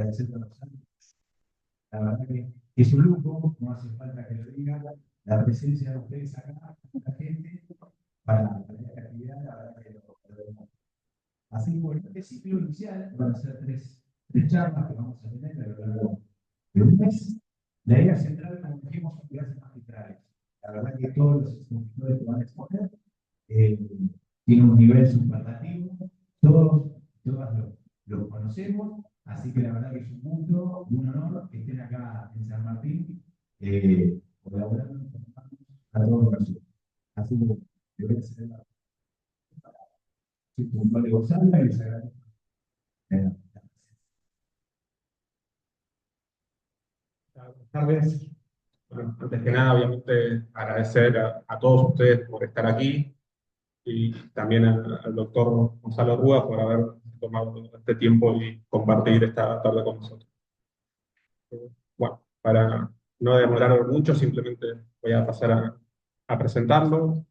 agradecer a los años. La verdad que es un lujo, no hace falta que lo diga, la presencia de ustedes acá, la gente, para esta actividad, la verdad que lo vemos. Así que bueno, este ciclo inicial van a ser tres charlas que vamos a tener a lo largo de un mes. La idea central, como dijimos, son clases magistrales. La verdad que todos los expositores que van a exponer tienen un nivel superlativo, todas los conocemos, así que la verdad que es un gusto, un honor que estén acá en San Martín, colaborando a todos nosotros. Así que le voy a hacer la puntual de Gonzalo y les agradezco. Buenas tardes. Bueno, antes que nada, obviamente, agradecer a todos ustedes por estar aquí y también al doctor Gonzalo Rúa por haber tomado este tiempo y compartir esta tarde con nosotros. Bueno, para no demorar mucho, simplemente voy a pasar a presentarlo. El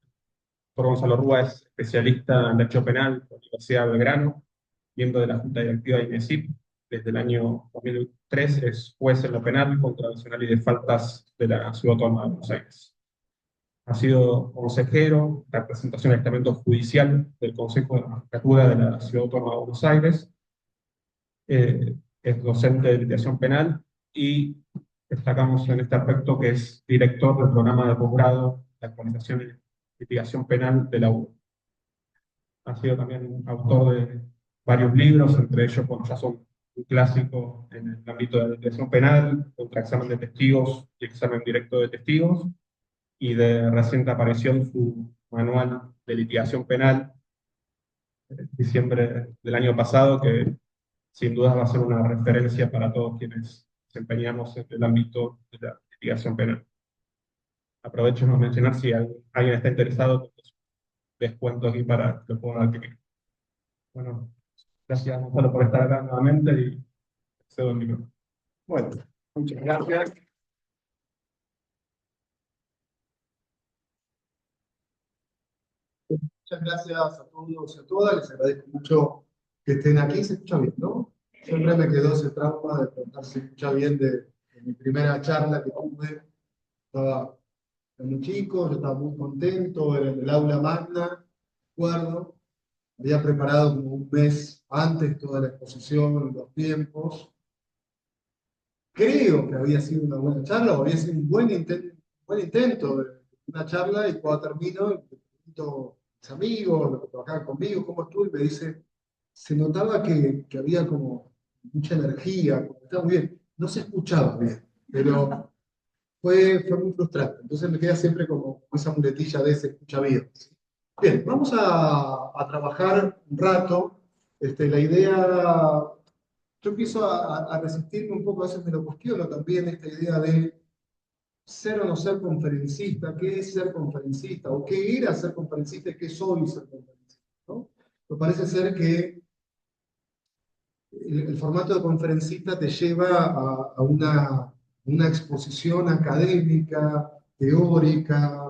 doctor Gonzalo Rúa es especialista en Derecho Penal por la Universidad de Belgrano, miembro de la Junta Directiva de INESIP. Desde el año 2003 es juez en lo penal, contravencional y de faltas de la Ciudad Autónoma de Buenos Aires. Ha sido consejero de representación del estamento judicial del Consejo de la Magistratura de la Ciudad Autónoma de Buenos Aires. Es docente de litigación penal y destacamos en este aspecto que es director del programa de posgrado de actualización y litigación penal de la UBA. Ha sido también autor de varios libros, entre ellos, bueno, ya son un clásico en el ámbito de la litigación penal, contra examen de testigos y examen directo de testigos, y de reciente aparición su manual de litigación penal, en diciembre del año pasado, que sin duda va a ser una referencia para todos quienes desempeñamos en el ámbito de la litigación penal. Aprovecho de mencionar si alguien está interesado, pues, descuento aquí para que lo puedan adquirir. Bueno, gracias Gonzalo por estar acá nuevamente y cedo el micrófono. Bueno, muchas gracias. Muchas gracias a todos y a todas. Les agradezco mucho que estén aquí. Se escucha bien, ¿no? Siempre me quedó ese trauma de preguntar si se escucha bien de mi primera charla que tuve. Estaba muy chico, yo estaba muy contento, era en el aula magna, recuerdo. Había preparado como un mes antes toda la exposición, los tiempos. Creo que había sido una buena charla, o había sido un buen intento de una charla, y cuando termino, le pregunto a mis amigos, los que trabajaban conmigo, cómo estuvo, y me dice, se notaba que había como mucha energía, como estaba muy bien, no se escuchaba bien, pero fue muy frustrante. Entonces me queda siempre como esa muletilla de se escucha bien. Bien, vamos a trabajar un rato. La idea, yo empiezo a resistirme un poco, a veces me lo cuestiono también, esta idea de ser o no ser conferencista, qué es ser conferencista, o qué era ser conferencista y qué soy ser conferencista, ¿no? Me parece ser que el formato de conferencista te lleva a una exposición académica, teórica,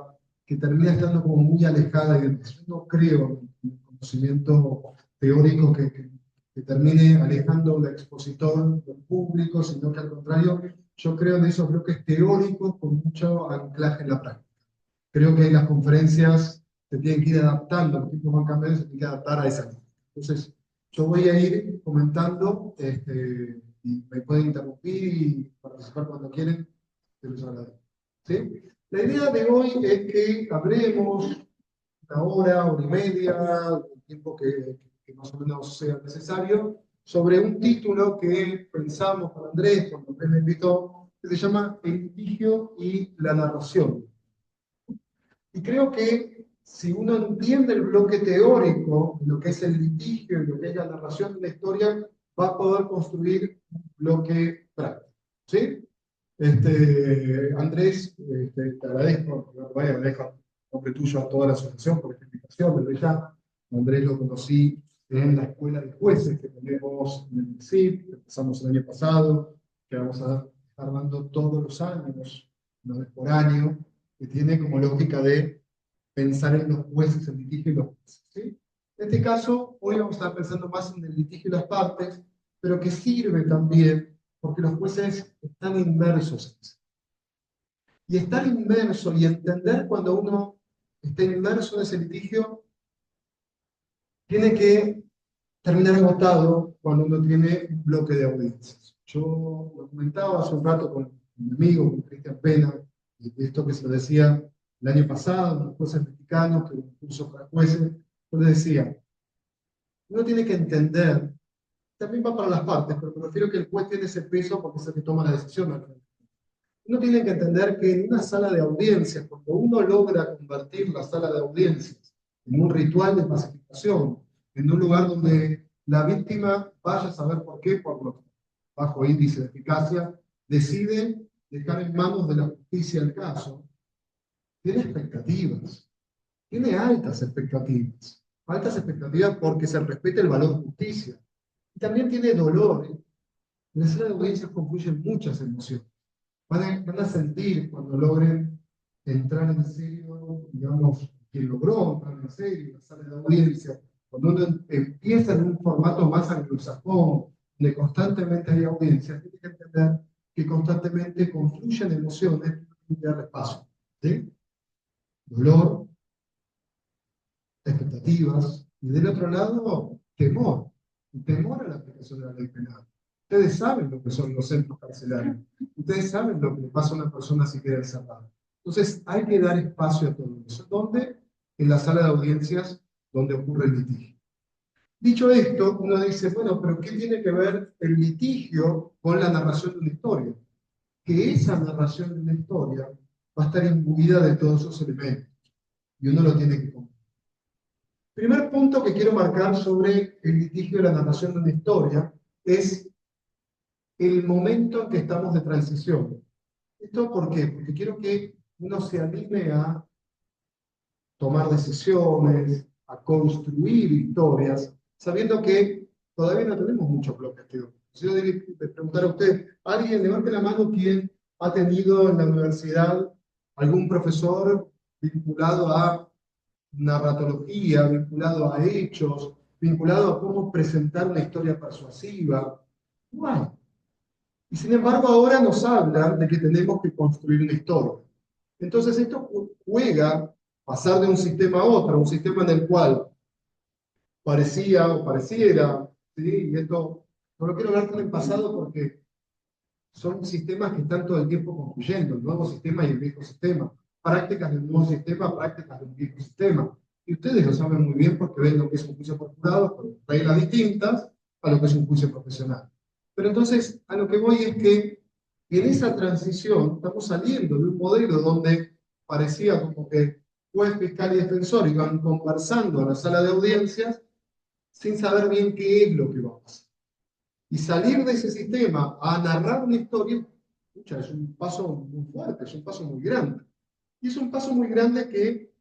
que termina estando como muy alejada. Yo no creo en el conocimiento teórico que termine alejando al expositor del público, sino que al contrario, yo creo en esos bloques teóricos con mucho anclaje en la práctica. Creo que las conferencias se tienen que ir adaptando, los tiempos van cambiando, se tienen que adaptar a esa línea. Entonces, yo voy a ir comentando, y me pueden interrumpir y participar cuando quieren, se los agradezco. ¿Sí? La idea de hoy es que hablemos una hora y media, el tiempo que más o menos sea necesario, sobre un título que pensamos con Andrés, cuando Andrés me invitó, que se llama El litigio y la narración. Y creo que si uno entiende el bloque teórico, lo que es el litigio y lo que es la narración de la historia, va a poder construir un bloque práctico. ¿Sí? Andrés, te agradezco, agradezco en nombre tuyo a toda la asociación por esta invitación, desde ya. Andrés lo conocí en la escuela de jueces que tenemos en el CIP, que empezamos el año pasado, que vamos a estar dando todos los años, una vez por año, que tiene como lógica de pensar en los jueces, el litigio y los jueces. ¿Sí? En este caso, hoy vamos a estar pensando más en el litigio y las partes, pero que sirve también porque los jueces están inmersos en eso. Y estar inmerso y entender cuando uno está inmerso en ese litigio, tiene que terminar agotado cuando uno tiene un bloque de audiencias. Yo lo comentaba hace un rato con mi amigo, con Cristian Pena, de esto que se lo decía el año pasado, los jueces mexicanos, que un curso para jueces, yo les decía, uno tiene que entender, también va para las partes, pero me refiero que el juez tiene ese peso porque es el que toma la decisión al final. Uno tiene que entender que en una sala de audiencias, cuando uno logra convertir la sala de audiencias en un ritual de pacificación, en un lugar donde la víctima, vaya a saber por qué, por los bajo índice de eficacia, decide dejar en manos de la justicia el caso, tiene expectativas, tiene altas expectativas porque se respeta el valor de justicia. Y también tiene dolor. En la sala de audiencias confluyen muchas emociones. Van a sentir cuando logren entrar en serio, digamos, que logró entrar en serio en la sala de audiencia, cuando uno empieza en un formato más anglosajón, donde constantemente hay audiencias, tiene que entender que constantemente confluyen emociones y darle espacio. ¿Sí? Dolor, expectativas, y del otro lado, temor. Temor a la aplicación de la ley penal. Ustedes saben lo que son los centros carcelarios. Ustedes saben lo que le pasa a una persona si queda encerrada. Entonces, hay que dar espacio a todo eso. ¿Dónde? En la sala de audiencias donde ocurre el litigio. Dicho esto, uno dice, bueno, pero ¿qué tiene que ver el litigio con la narración de una historia? Que esa narración de una historia va a estar imbuida de todos esos elementos. Y uno lo tiene que comprender. Primer punto que quiero marcar sobre el litigio de la narración de una historia es el momento en que estamos de transición. ¿Esto por qué? Porque quiero que uno se anime a tomar decisiones, a construir historias, sabiendo que todavía no tenemos muchos bloques teóricos. Si yo debe preguntar a usted, alguien, levante la mano quien ha tenido en la universidad algún profesor vinculado a narratología, vinculado a hechos, vinculado a cómo presentar una historia persuasiva. No hay. Y sin embargo ahora nos hablan de que tenemos que construir una historia. Entonces esto juega pasar de un sistema a otro, un sistema en el cual parecía o pareciera, ¿sí? Y esto no lo quiero hablar con el pasado porque son sistemas que están todo el tiempo concluyendo, el nuevo sistema y el viejo sistema, prácticas del nuevo sistema, prácticas del viejo sistema. Y ustedes lo saben muy bien porque ven lo que es un juicio por jurado con reglas distintas a lo que es un juicio profesional. Pero entonces, a lo que voy es que en esa transición estamos saliendo de un modelo donde parecía como que juez, fiscal y defensor iban conversando en la sala de audiencias sin saber bien qué es lo que va a pasar. Y salir de ese sistema a narrar una historia, pucha, es un paso muy fuerte, es un paso muy grande. Y es un paso muy grande que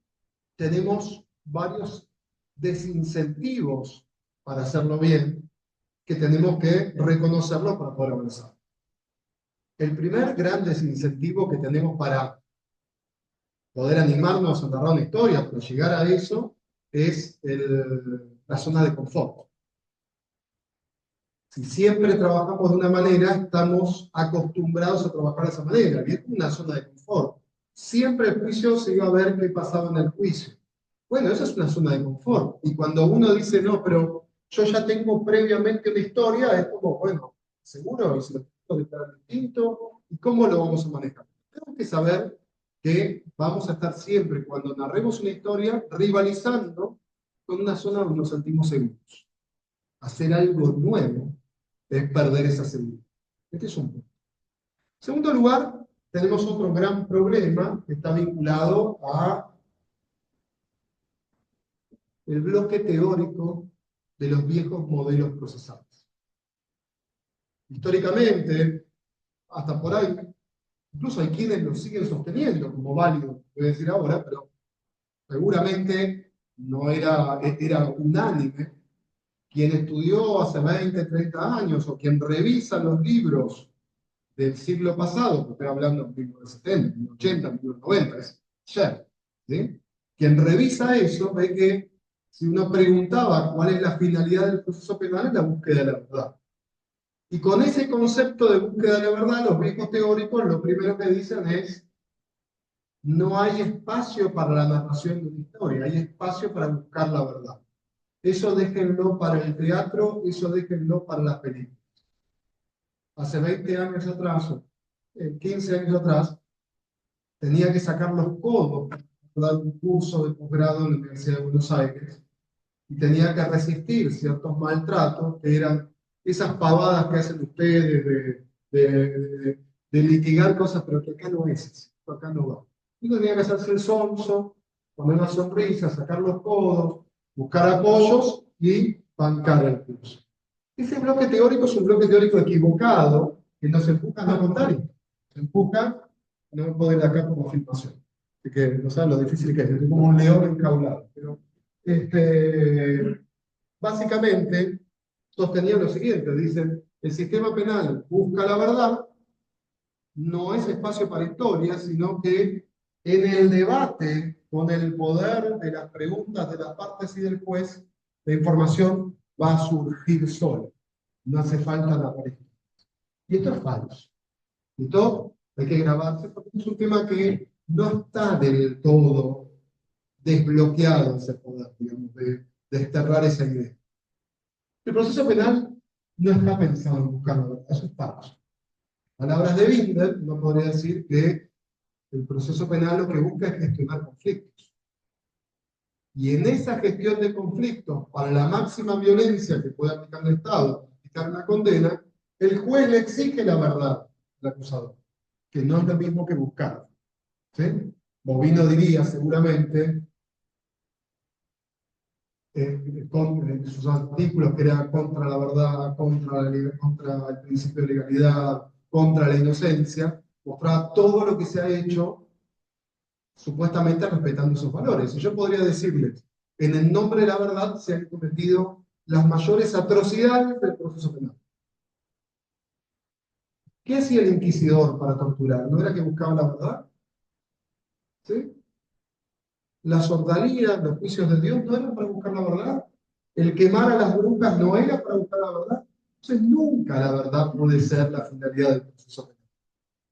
tenemos varios desincentivos para hacerlo bien, que tenemos que reconocerlo para poder avanzar. El primer gran desincentivo que tenemos para poder animarnos a narrar una historia, para llegar a eso, es la zona de confort. Si siempre trabajamos de una manera, estamos acostumbrados a trabajar de esa manera, y es una zona de confort. Siempre el juicio se iba a ver qué pasaba en el juicio. Bueno, esa es una zona de confort. Y cuando uno dice, no, pero yo ya tengo previamente una historia, es como, bueno, ¿seguro? ¿Y si lo tengo que estar distinto? ¿Y cómo lo vamos a manejar? Tenemos que saber que vamos a estar siempre, cuando narremos una historia, rivalizando con una zona donde nos sentimos seguros. Hacer algo nuevo es perder esa seguridad. Este es un punto. En segundo lugar, tenemos otro gran problema que está vinculado a el bloque teórico de los viejos modelos procesales. Históricamente, hasta por ahí, incluso hay quienes lo siguen sosteniendo como válido, voy a decir ahora, pero seguramente no era unánime. Quien estudió hace 20, 30 años, o quien revisa los libros del siglo pasado, que estoy hablando de 1970, 1980, 1990, es ayer, ¿sí? Quien revisa eso ve que si uno preguntaba cuál es la finalidad del proceso penal, es la búsqueda de la verdad. Y con ese concepto de búsqueda de la verdad, los viejos teóricos lo primero que dicen es: no hay espacio para la narración de una historia, hay espacio para buscar la verdad. Eso déjenlo para el teatro, eso déjenlo para las películas. Hace 20 años atrás, 15 años atrás, tenía que sacar los codos para dar un curso de posgrado en la Universidad de Buenos Aires, y tenía que resistir ciertos maltratos, que eran esas pavadas que hacen ustedes de litigar cosas, pero que acá no es, acá no va. Y tenía que hacerse el sonso, poner una sonrisa, sacar los codos, buscar apoyos y bancar el curso. Ese bloque teórico es un bloque teórico equivocado, que nos empuja a no contar esto. Se empuja a no poder acá como filmación. Así que no saben lo difícil que es, es como un león enjaulado. Pero, básicamente, sostenían lo siguiente, dicen: el sistema penal busca la verdad, no es espacio para historia, sino que en el debate con el poder de las preguntas de las partes y del juez, la información va a surgir sola. No hace falta la pareja. Y esto es falso. Esto hay que grabarse porque es un tema que no está del todo desbloqueado ese poder, digamos, de desterrar esa idea. El proceso penal no está pensado en buscar la verdad, eso es falso. Palabras de Binder, no podría decir que el proceso penal lo que busca es gestionar conflictos. Y en esa gestión de conflictos, para la máxima violencia que puede aplicar el Estado, aplicar una condena, el juez le exige la verdad al acusador, que no es lo mismo que buscar. ¿Sí? Bovino diría seguramente, en sus artículos, que era contra la verdad, contra el principio de legalidad, contra la inocencia, mostraba todo lo que se ha hecho supuestamente respetando esos valores. Y yo podría decirles: en el nombre de la verdad se han cometido las mayores atrocidades del proceso penal. ¿Qué hacía el inquisidor para torturar? ¿No era que buscaba la verdad? ¿Sí? La sordalía, los juicios de Dios no eran para buscar la verdad. El quemar a las brujas no era para buscar la verdad. Entonces nunca la verdad puede ser la finalidad del proceso penal.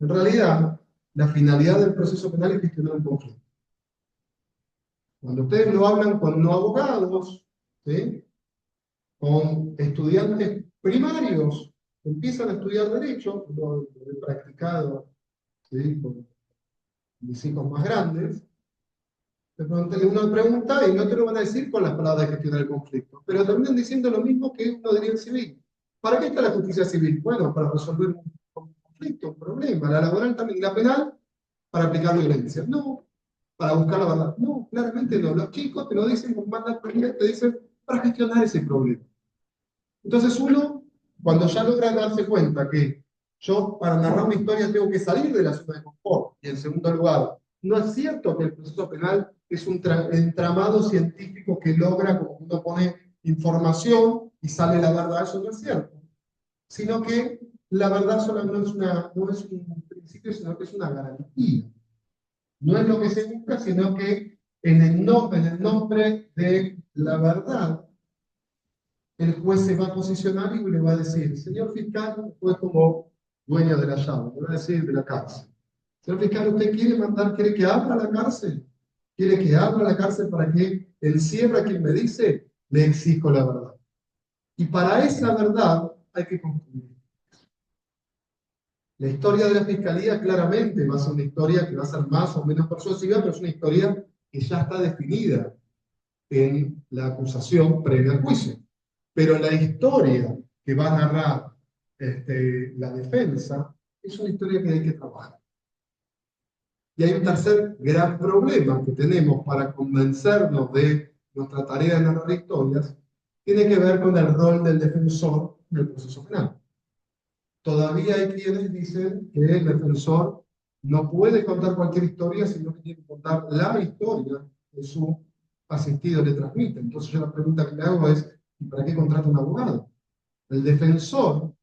En realidad, la finalidad del proceso penal es gestionar un conflicto. Cuando ustedes lo hablan con no abogados, ¿sí?, con estudiantes primarios que empiezan a estudiar Derecho, lo he practicado, ¿sí?, con mis hijos más grandes, de pronto uno pregunta y no te lo van a decir con las palabras de gestionar el conflicto, pero terminan diciendo lo mismo que uno diría en civil. ¿Para qué está la justicia civil? Bueno, para resolver un conflicto, un problema. La laboral también, y la penal, para aplicar violencia. No, para buscar la verdad. No, claramente no. Los chicos te lo dicen con banda te dicen para gestionar ese problema. Entonces uno, cuando ya logra darse cuenta que yo para narrar una historia tengo que salir de la zona de confort, y en segundo lugar, no es cierto que el proceso penal es un entramado científico que logra, como uno pone información y sale la verdad, eso no es cierto. Sino que la verdad solo no es un principio, sino que es una garantía. No es lo que se busca, sino que en el nombre de la verdad, el juez se va a posicionar y le va a decir: señor fiscal, el juez como dueño de la llave, le va a decir de la cárcel: señor fiscal, ¿usted quiere que abra la cárcel? ¿Quiere que abra la cárcel para que encierre a quien me dice? Le exijo la verdad. Y para esa verdad hay que construir. La historia de la fiscalía claramente va a ser una historia que va a ser más o menos persuasiva, pero es una historia que ya está definida en la acusación previa al juicio. Pero la historia que va a narrar la defensa es una historia que hay que trabajar. Y hay un tercer gran problema que tenemos para convencernos de nuestra tarea de narrar historias, tiene que ver con el rol del defensor en el proceso penal. Todavía hay quienes dicen que el defensor no puede contar cualquier historia, sino que tiene que contar la historia que su asistido le transmite. Entonces yo la pregunta que me hago es: ¿y para qué contrata un abogado? El defensor,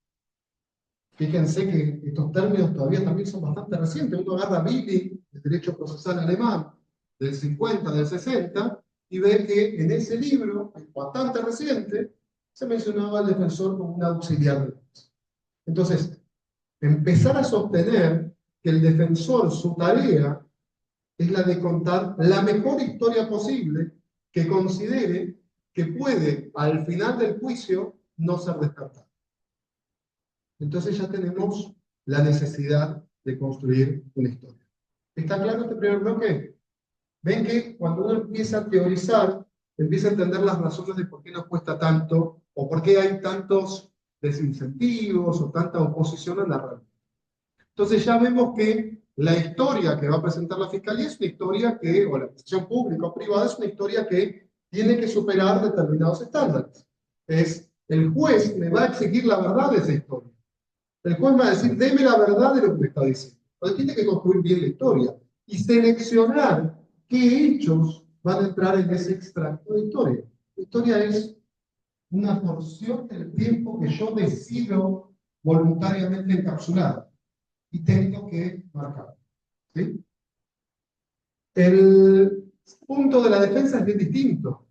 fíjense que estos términos todavía también son bastante recientes. Uno agarra Billing, el derecho procesal alemán, del 50, del 60, y ve que en ese libro, bastante reciente, se mencionaba al defensor como un auxiliar del juez. Entonces, empezar a sostener que el defensor, su tarea, es la de contar la mejor historia posible que considere que puede, al final del juicio, no ser descartada. Entonces ya tenemos la necesidad de construir una historia. ¿Está claro este primer bloque? Ven que cuando uno empieza a teorizar, empieza a entender las razones de por qué nos cuesta tanto, o por qué hay tantos desincentivos, o tanta oposición a la realidad. Entonces ya vemos que la historia que va a presentar la Fiscalía es una historia que, o la acusación pública o privada, es una historia que tiene que superar determinados estándares. El juez me va a exigir la verdad de esa historia. El juez va a decir, deme la verdad de lo que me está diciendo. Entonces tiene que construir bien la historia y seleccionar qué hechos van a entrar en ese extracto de historia. La historia es una porción del tiempo que yo decido voluntariamente encapsular y tengo que marcar. ¿Sí? El punto de la defensa es bien distinto.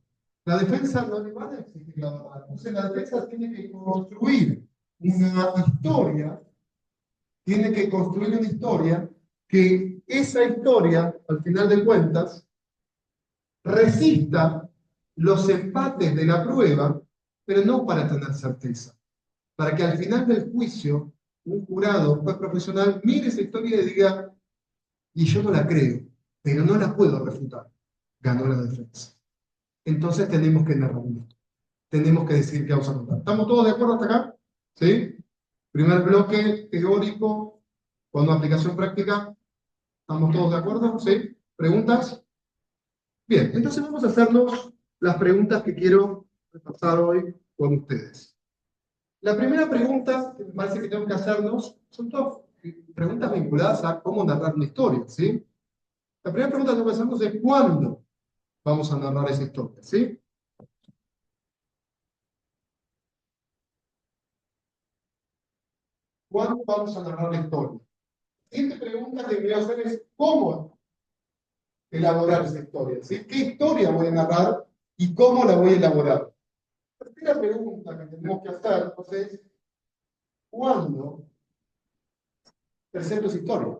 La defensa no le va a exigir la verdad. Entonces la defensa tiene que construir una historia, que esa historia, al final de cuentas, resista los empates de la prueba, pero no para tener certeza. Para que al final del juicio, un jurado, un juez profesional, mire esa historia y diga, y yo no la creo, pero no la puedo refutar. Ganó la defensa. Entonces tenemos que narrar esto. Tenemos que decir que vamos a contar. ¿Estamos todos de acuerdo hasta acá? ¿Sí? Primer bloque teórico con aplicación práctica. ¿Estamos todos de acuerdo? ¿Sí? ¿Preguntas? Bien, entonces vamos a hacernos las preguntas que quiero repasar hoy con ustedes. La primera pregunta que me parece que tengo que hacernos son todas preguntas vinculadas a cómo narrar una historia, ¿sí? La primera pregunta que tengo que hacernos es ¿cuándo vamos a narrar esa historia? ¿Sí? ¿Cuándo vamos a narrar la historia? La siguiente pregunta que voy a hacer es ¿cómo elaborar esa historia? ¿Sí? ¿Qué historia voy a narrar y cómo la voy a elaborar? La primera pregunta que tenemos que hacer entonces es ¿cuándo presento esa historia?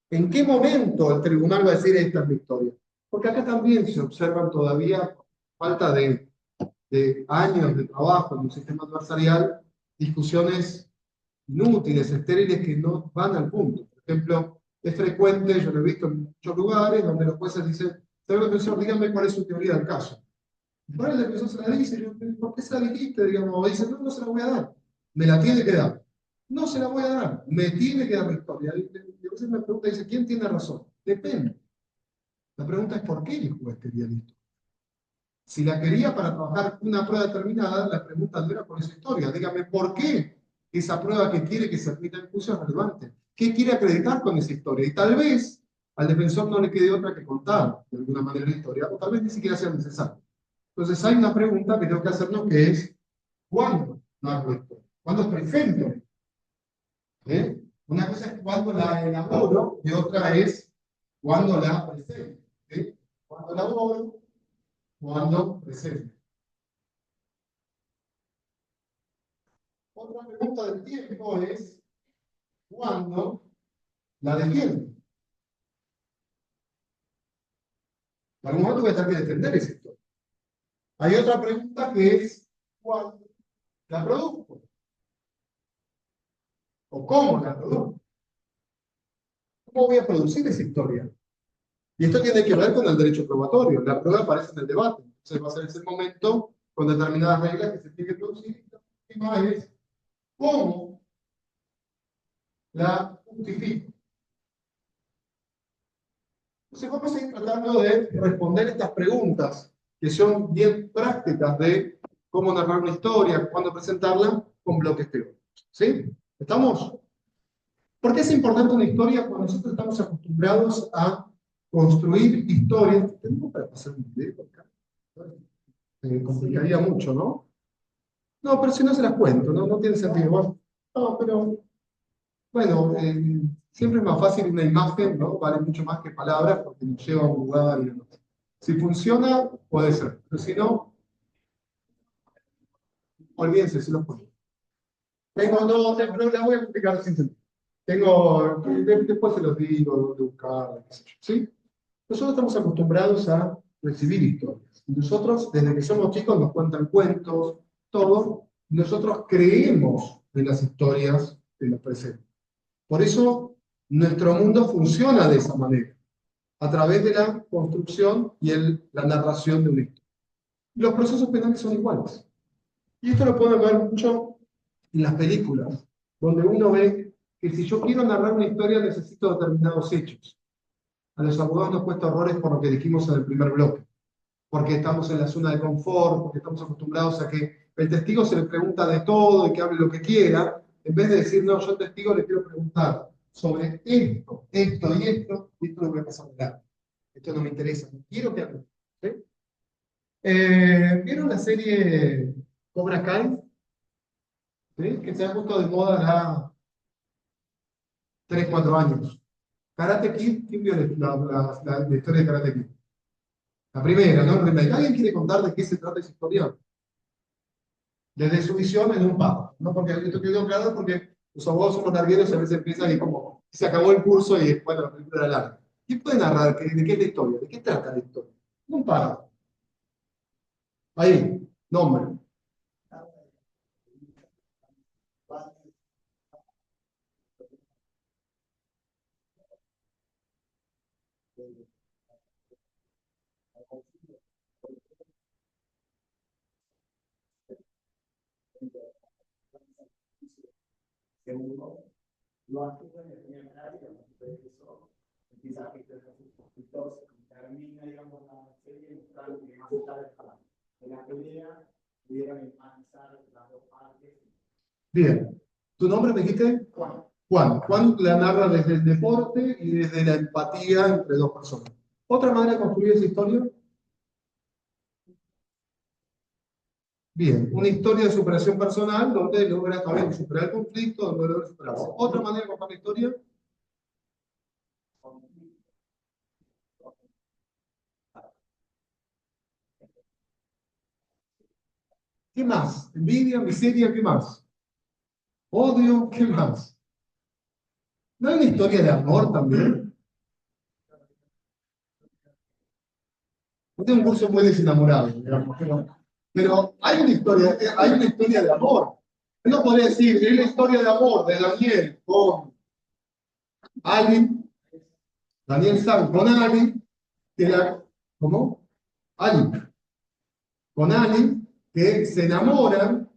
¿En qué momento el tribunal va a decir esta es mi historia? Porque acá también se observan todavía falta de años de trabajo en un sistema adversarial, discusiones inútiles, estériles, que no van al punto. Por ejemplo, es frecuente, yo lo he visto en muchos lugares, donde los jueces dicen, señor defensor, dígame cuál es su teoría del caso. Y por el defensor se la dice, yo, ¿por qué se la dijiste? Digamos, o dice, no, no se la voy a dar, me la tiene que dar. No se la voy a dar, me tiene que dar la historia. Y a veces me pregunta, dice, ¿quién tiene razón? Depende. La pregunta es, ¿por qué el juez quería la historia? Si la quería para trabajar una prueba determinada, la pregunta no era por esa historia. Dígame, ¿por qué esa prueba que quiere que se admita en juicio es relevante? ¿Qué quiere acreditar con esa historia? Y tal vez al defensor no le quede otra que contar de alguna manera la historia, o tal vez ni siquiera sea necesario. Entonces hay una pregunta que tengo que hacernos que es, ¿cuándo narro esto? ¿Cuándo presento? ¿Eh? Una cosa es cuándo la elaboro y otra es cuándo la presento. ¿Sí? Cuándo elaboro, cuándo presento. Otra pregunta del tiempo es ¿cuándo la defiendo? En algún momento voy a tener que defender esa historia. Hay otra pregunta que es ¿cuándo la produzco? ¿O cómo la produzco? ¿Cómo voy a producir esa historia? Y esto tiene que ver con el derecho probatorio. La prueba aparece en el debate. Entonces va a ser ese momento con determinadas reglas que se tiene que producir. Y más es ¿cómo la justifico? Entonces vamos a ir tratando de responder estas preguntas que son bien prácticas de cómo narrar una historia, cuándo presentarla, con bloques teóricos. ¿Sí? ¿Estamos? ¿Por qué es importante una historia cuando nosotros estamos acostumbrados a construir historias? ¿Tenemos para pasar un video acá? Se complicaría mucho, ¿no? No, pero si no se las cuento, no, no tiene sentido. No, pero bueno, siempre es más fácil una imagen, ¿no? Vale mucho más que palabras porque nos lleva a un lugar y demás. Si funciona, puede ser. Pero si no, olvídense, si lo pueden. No, la voy a explicar sin sentido. Después se los digo, dónde buscar, qué sé yo, ¿sí? Nosotros estamos acostumbrados a recibir historias. Y nosotros, desde que somos chicos, nos cuentan cuentos, todo. Nosotros creemos en las historias que nos presentan. Por eso, nuestro mundo funciona de esa manera, a través de la construcción y la narración de una historia. Los procesos penales son iguales. Y esto lo pueden ver mucho en las películas, donde uno ve que si yo quiero narrar una historia necesito determinados hechos. A los abogados nos cuesta horrores por lo que dijimos en el primer bloque, porque estamos en la zona de confort, porque estamos acostumbrados a que el testigo se le pregunta de todo y que hable lo que quiera, en vez de decir, no, yo al testigo le quiero preguntar sobre esto y esto es lo que va a pasar acá. Esto no me interesa, no quiero que hable. ¿Sí? ¿Vieron la serie Cobra Kai? ¿Sí? Que se ha puesto de moda ya 3, 4 años. Karate Kid, ¿quién vio la historia de Karate Kid? La primera, ¿no? El remake. ¿Alguien quiere contar de qué se trata esa historia? Desde su visión en un párrafo, ¿no? Porque esto quedó claro porque los abogados somos largueros y a veces empiezan y como se acabó el curso y bueno, la película era larga. ¿Quién puede narrar de qué es la historia? ¿De qué trata la historia? Un párrafo. Ahí, nombre. Segundo, lo actúa en el primer plano, después de eso empieza a ejercer sus conflictos y termina, digamos, la serie mostrando que más tarde en la pelea pudieron empatizar las dos partes. Bien. ¿Tu nombre me dijiste? Juan. Juan la narra desde el deporte y desde la empatía entre dos personas. ¿Otra manera de construir esa historia? Bien, una historia de superación personal donde logra también superar el conflicto, donde logra superarse. ¿Otra manera de contar la historia? ¿Qué más? Envidia, miseria, ¿qué más? Odio, ¿qué más? ¿No hay una historia de amor también? Este es un curso muy desenamorado, digamos, pero hay una historia de amor. Uno podría decir, es la historia de amor de Daniel con Ali, Daniel San con Ali, ¿cómo? Ali, con Ali, que se enamoran,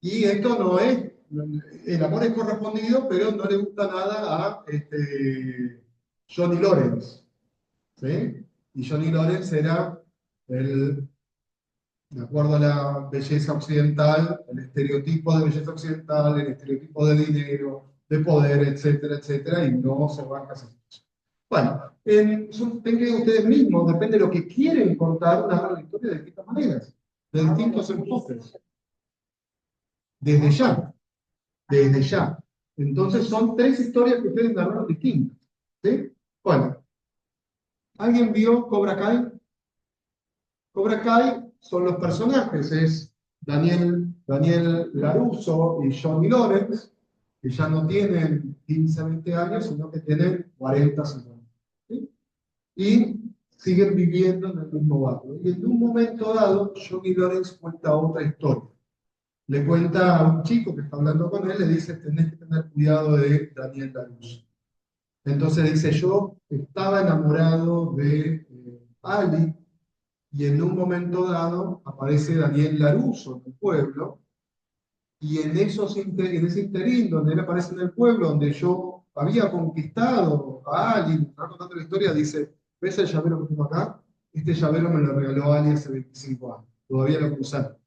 y esto no es, el amor es correspondido, pero no le gusta nada a Johnny Lawrence, ¿sí? Y Johnny Lawrence era de acuerdo a la belleza occidental, el estereotipo de belleza occidental, el estereotipo de dinero, de poder, etcétera, etcétera, y no se banca esa situación. Bueno, tengan ustedes mismos, depende de lo que quieren contar, narrar la historia de distintas maneras, de distintos enfoques. Desde ya, desde ya. Entonces son 3 historias que ustedes narraron distintas. ¿Sí? Bueno, ¿alguien vio Cobra Kai? Cobra Kai son los personajes, es Daniel LaRusso y Johnny Lawrence, que ya no tienen 15, 20 años, sino que tienen 40, 50. ¿Sí? Y siguen viviendo en el mismo barrio. Y en un momento dado, Johnny Lawrence cuenta otra historia. Le cuenta a un chico que está hablando con él, le dice, tenés que tener cuidado de Daniel LaRusso. Entonces dice, yo estaba enamorado de Ali, y en un momento dado aparece Daniel LaRusso en el pueblo, y en ese interín donde él aparece en el pueblo, donde yo había conquistado a Ali, está contando la historia, dice, ¿ves el llavero que tengo acá? Este llavero me lo regaló Ali hace 25 años, todavía lo conservo.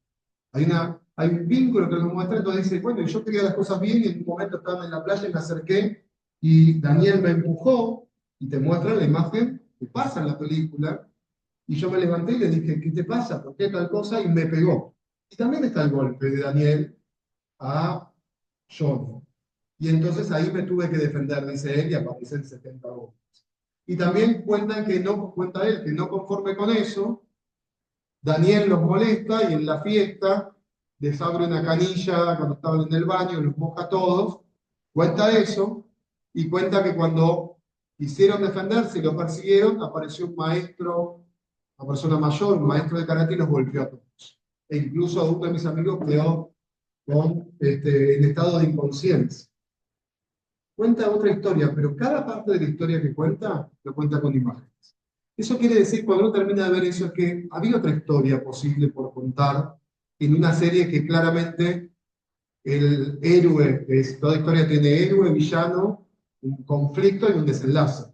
Hay un vínculo que nos muestra, entonces dice, bueno, yo quería las cosas bien, y en un momento estaba en la playa y me acerqué, y Daniel me empujó, y te muestra la imagen que pasa en la película, y yo me levanté y le dije, ¿qué te pasa? ¿Por qué tal cosa? Y me pegó. Y también está el golpe de Daniel a John. Y entonces ahí me tuve que defender, dice él, y aparecen 70 golpes. Y también cuenta él, que no conforme con eso, Daniel los molesta y en la fiesta les abre una canilla cuando estaban en el baño, los moja a todos, cuenta eso, y cuenta que cuando quisieron defenderse y los persiguieron, apareció un maestro, una persona mayor, un maestro de karate, y los golpeó a todos. E incluso uno de mis amigos quedó en estado de inconsciencia. Cuenta otra historia, pero cada parte de la historia que cuenta, lo cuenta con imágenes. Eso quiere decir, cuando uno termina de ver eso, es que había otra historia posible por contar en una serie que claramente el héroe, toda historia tiene héroe, villano, un conflicto y un desenlace.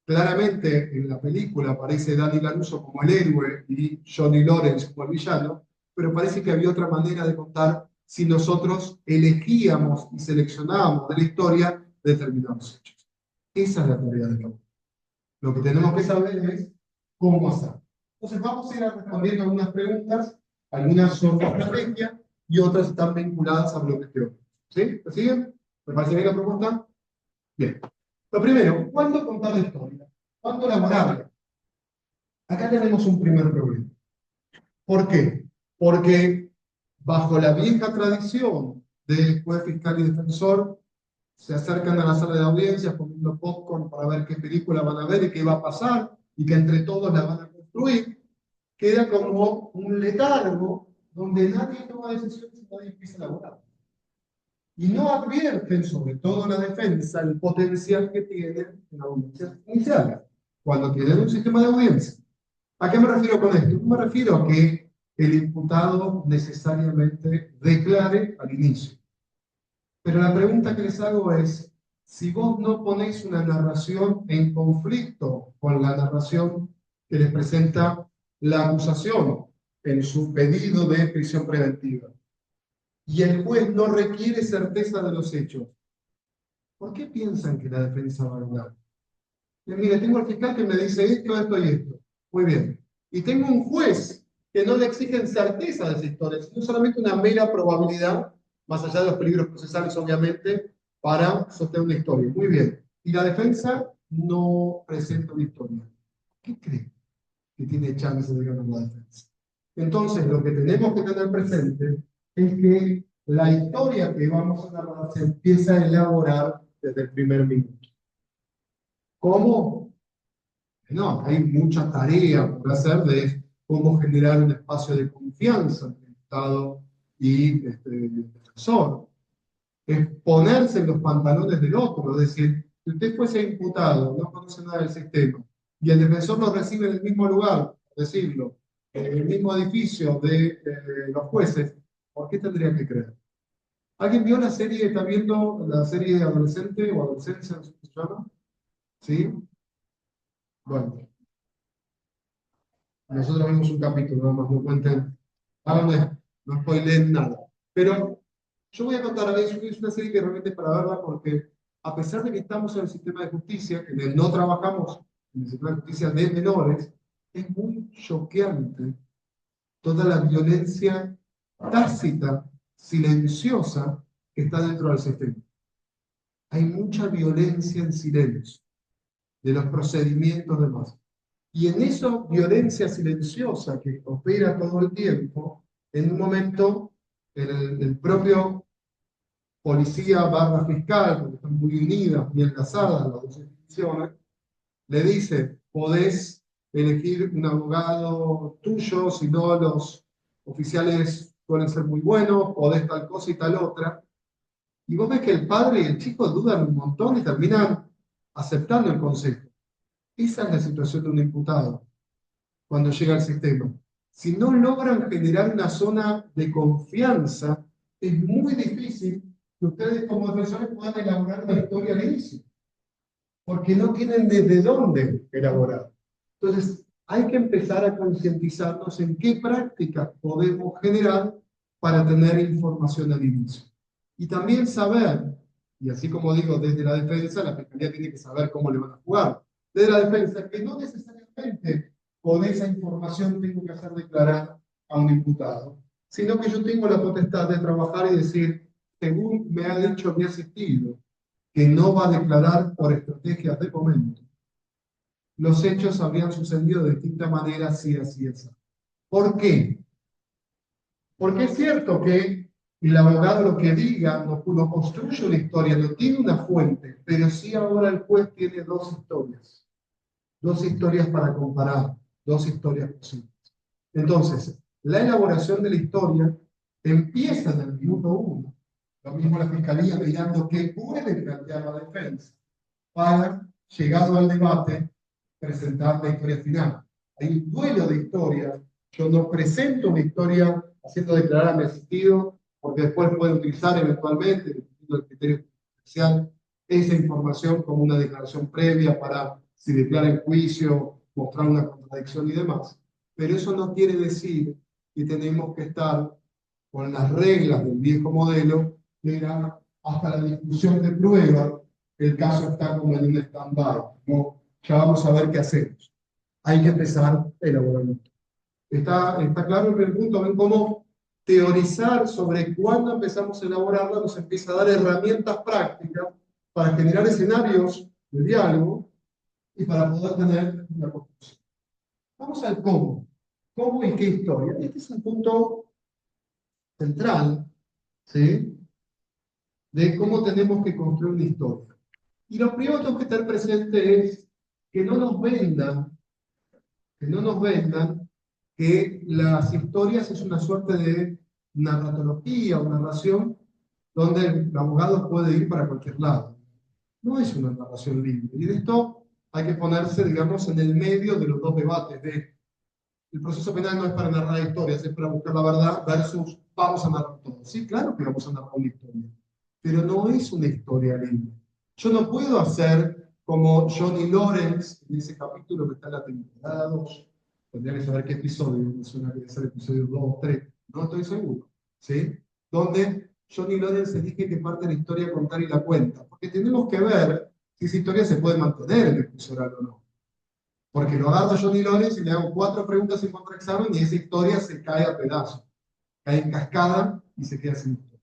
Claramente en la película aparece Danny LaRusso como el héroe y Johnny Lawrence como el villano, pero parece que había otra manera de contar si nosotros elegíamos y seleccionábamos de la historia determinados hechos. Esa es la tarea de la. Lo que tenemos que saber es cómo hacer. Entonces vamos a ir respondiendo algunas preguntas, algunas son de estrategia y otras están vinculadas a bloques teóricos. ¿Sí? ¿Me siguen? ¿Me parece bien la propuesta? Bien. Lo primero, ¿cuándo contar la historia? ¿Cuándo elaborarla? Acá tenemos un primer problema. ¿Por qué? Porque bajo la vieja tradición de juez, fiscal y defensor, se acercan a la sala de audiencias comiendo popcorn para ver qué película van a ver y qué va a pasar, y que entre todos la van a construir, queda como un letargo donde nadie toma decisiones y nadie empieza a elaborar. Y no advierten, sobre todo la defensa, el potencial que tienen en audiencias iniciales, cuando tienen un sistema de audiencia. ¿A qué me refiero con esto? Me refiero a que el imputado necesariamente declare al inicio. Pero la pregunta que les hago es, si vos no ponés una narración en conflicto con la narración que les presenta la acusación en su pedido de prisión preventiva, y el juez no requiere certeza de los hechos, ¿por qué piensan que la defensa va a ganar? Mire, tengo al fiscal que me dice esto, esto y esto. Muy bien. Y tengo un juez que no le exigen certeza de esa historia, sino solamente una mera probabilidad, más allá de los peligros procesales, obviamente, para sostener una historia. Muy bien. Y la defensa no presenta una historia. ¿Qué cree que tiene chances de ganar la defensa? Entonces, lo que tenemos que tener presente es que la historia que vamos a narrar se empieza a elaborar desde el primer minuto. ¿Cómo? No, hay mucha tarea por hacer de cómo generar un espacio de confianza entre el Estado y el defensor. Es ponerse en los pantalones del otro, es decir, si usted fuese imputado, no conoce nada del sistema, y el defensor lo recibe en el mismo lugar, por decirlo, en el mismo edificio de los jueces, ¿por qué tendría que creer? ¿Alguien vio la serie, está viendo la serie de adolescente o adolescencia, no sé cómo se llama? ¿Sí? Bueno, nosotros vimos un capítulo, nada más, no cuenten, no spoileen nada. Pero yo voy a contar, es una serie que realmente es para verla porque, a pesar de que estamos en el sistema de justicia, que no trabajamos en el sistema de justicia de menores, es muy choqueante toda la violencia tácita, silenciosa, que está dentro del sistema. Hay mucha violencia en silencio de los procedimientos demás. Y en esa violencia silenciosa que opera todo el tiempo, en un momento el propio policía barra fiscal, porque están muy unidas, muy enlazadas las dos instituciones, le dice, podés elegir un abogado tuyo, si no los oficiales suelen ser muy buenos, podés tal cosa y tal otra. Y vos ves que el padre y el chico dudan un montón y terminan aceptando el consejo. Esa es la situación de un imputado cuando llega al sistema. Si no logran generar una zona de confianza, es muy difícil que ustedes como defensores puedan elaborar una historia al inicio, porque no tienen desde dónde elaborar. Entonces, hay que empezar a concientizarnos en qué prácticas podemos generar para tener información al inicio. Y también saber, y así como digo, desde la defensa, la fiscalía tiene que saber cómo le van a jugar. Desde la defensa, que no necesariamente con esa información tengo que hacer declarar a un imputado, sino que yo tengo la potestad de trabajar y decir, según me ha dicho mi asistido, que no va a declarar por estrategias de momento, los hechos habrían sucedido de distinta manera, así, así, así. ¿Por qué? Porque es cierto que el abogado lo que diga no construye una historia, no tiene una fuente, pero sí ahora el juez tiene dos historias para comparar, dos historias posibles. Entonces, la elaboración de la historia empieza en el minuto uno. Lo mismo la fiscalía mirando qué puede plantear la defensa para, llegado al debate, presentar la historia final. Hay un duelo de historia. Yo no presento una historia haciendo declarar a mi asistido, porque después puede utilizar eventualmente, dependiendo del criterio judicial, esa información como una declaración previa para, si declara en juicio, mostrar una contradicción y demás. Pero eso no quiere decir que tenemos que estar con las reglas del viejo modelo, que era hasta la discusión de prueba, el caso está como en un stand-by, ¿no? Ya vamos a ver qué hacemos. Hay que empezar a elaborar. ¿Está claro el primer punto? ¿Ven cómo teorizar sobre cuándo empezamos a elaborarla nos empieza a dar herramientas prácticas para generar escenarios de diálogo y para poder tener una conclusión? Vamos al cómo. ¿Cómo y qué historia? Este es un punto central, ¿sí?, de cómo tenemos que construir una historia. Y lo primero que tenemos que tener presente es que no nos vendan que las historias es una suerte de narratología o narración donde el abogado puede ir para cualquier lado. No es una narración libre. Y de esto hay que ponerse, digamos, en el medio de los dos debates de el proceso penal no es para narrar historias, es para buscar la verdad versus vamos a narrar todo. Sí, claro que vamos a narrar una historia, pero no es una historia libre. Yo no puedo hacer como Johnny Lawrence en ese capítulo que está en la temporada 2. Tendría que saber qué episodio, me suena que debe ser el episodio 2 o 3, no estoy seguro, ¿sí? Donde Johnny Lawrence elige que parte de la historia contar y la cuenta, porque tenemos que ver si esa historia se puede mantener en el juicio oral o no. Porque lo agarro a Johnny Lawrence y le hago 4 preguntas en contraexamen y esa historia se cae a pedazos, cae en cascada y se queda sin historia.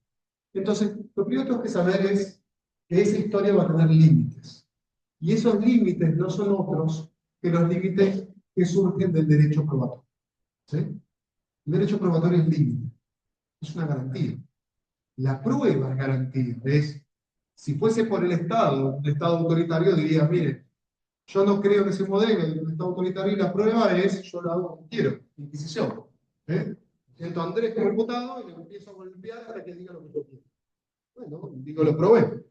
Entonces, lo primero que tengo que saber es que esa historia va a tener límites. Y esos límites no son otros que los límites que surgen del derecho probatorio. ¿Sí? El derecho probatorio es límite, es una garantía. La prueba es garantía. Es, si fuese por el Estado, un Estado autoritario diría, mire, yo no creo en ese modelo de un Estado autoritario y la prueba es, yo lo hago como quiero, inquisición. Siento a Andrés como imputado y le empiezo a golpear para que diga lo que yo quiero. Bueno, digo, lo probé.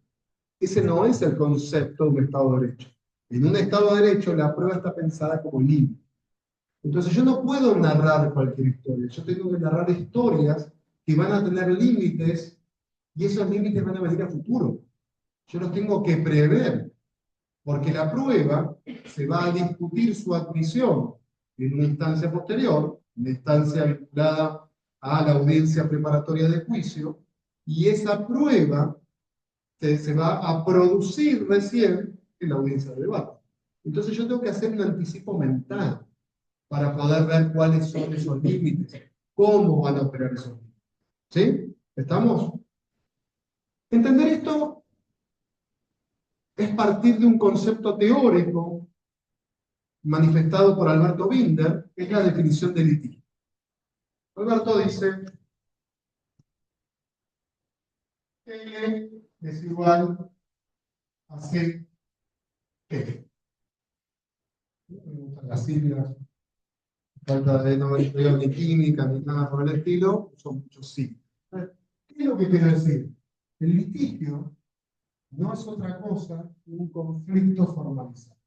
Ese no es el concepto de un Estado de Derecho. En un Estado de Derecho la prueba está pensada como límite. Entonces yo no puedo narrar cualquier historia, yo tengo que narrar historias que van a tener límites y esos límites van a venir a futuro. Yo los tengo que prever. Porque la prueba se va a discutir su admisión en una instancia posterior, una instancia vinculada a la audiencia preparatoria de juicio, y esa prueba se va a producir recién en la audiencia de debate. Entonces yo tengo que hacer un anticipo mental para poder ver cuáles son esos límites, cómo van a operar esos límites. ¿Sí? ¿Estamos? Entender esto es partir de un concepto teórico manifestado por Alberto Binder, que es la definición de litigio. Alberto dice que es igual a C. P. Me gustan las siglas, falta de no estudiar ni química ni nada por el estilo, son muchos sí. ¿Qué es lo que quiero decir? El litigio no es otra cosa que un conflicto formalizado.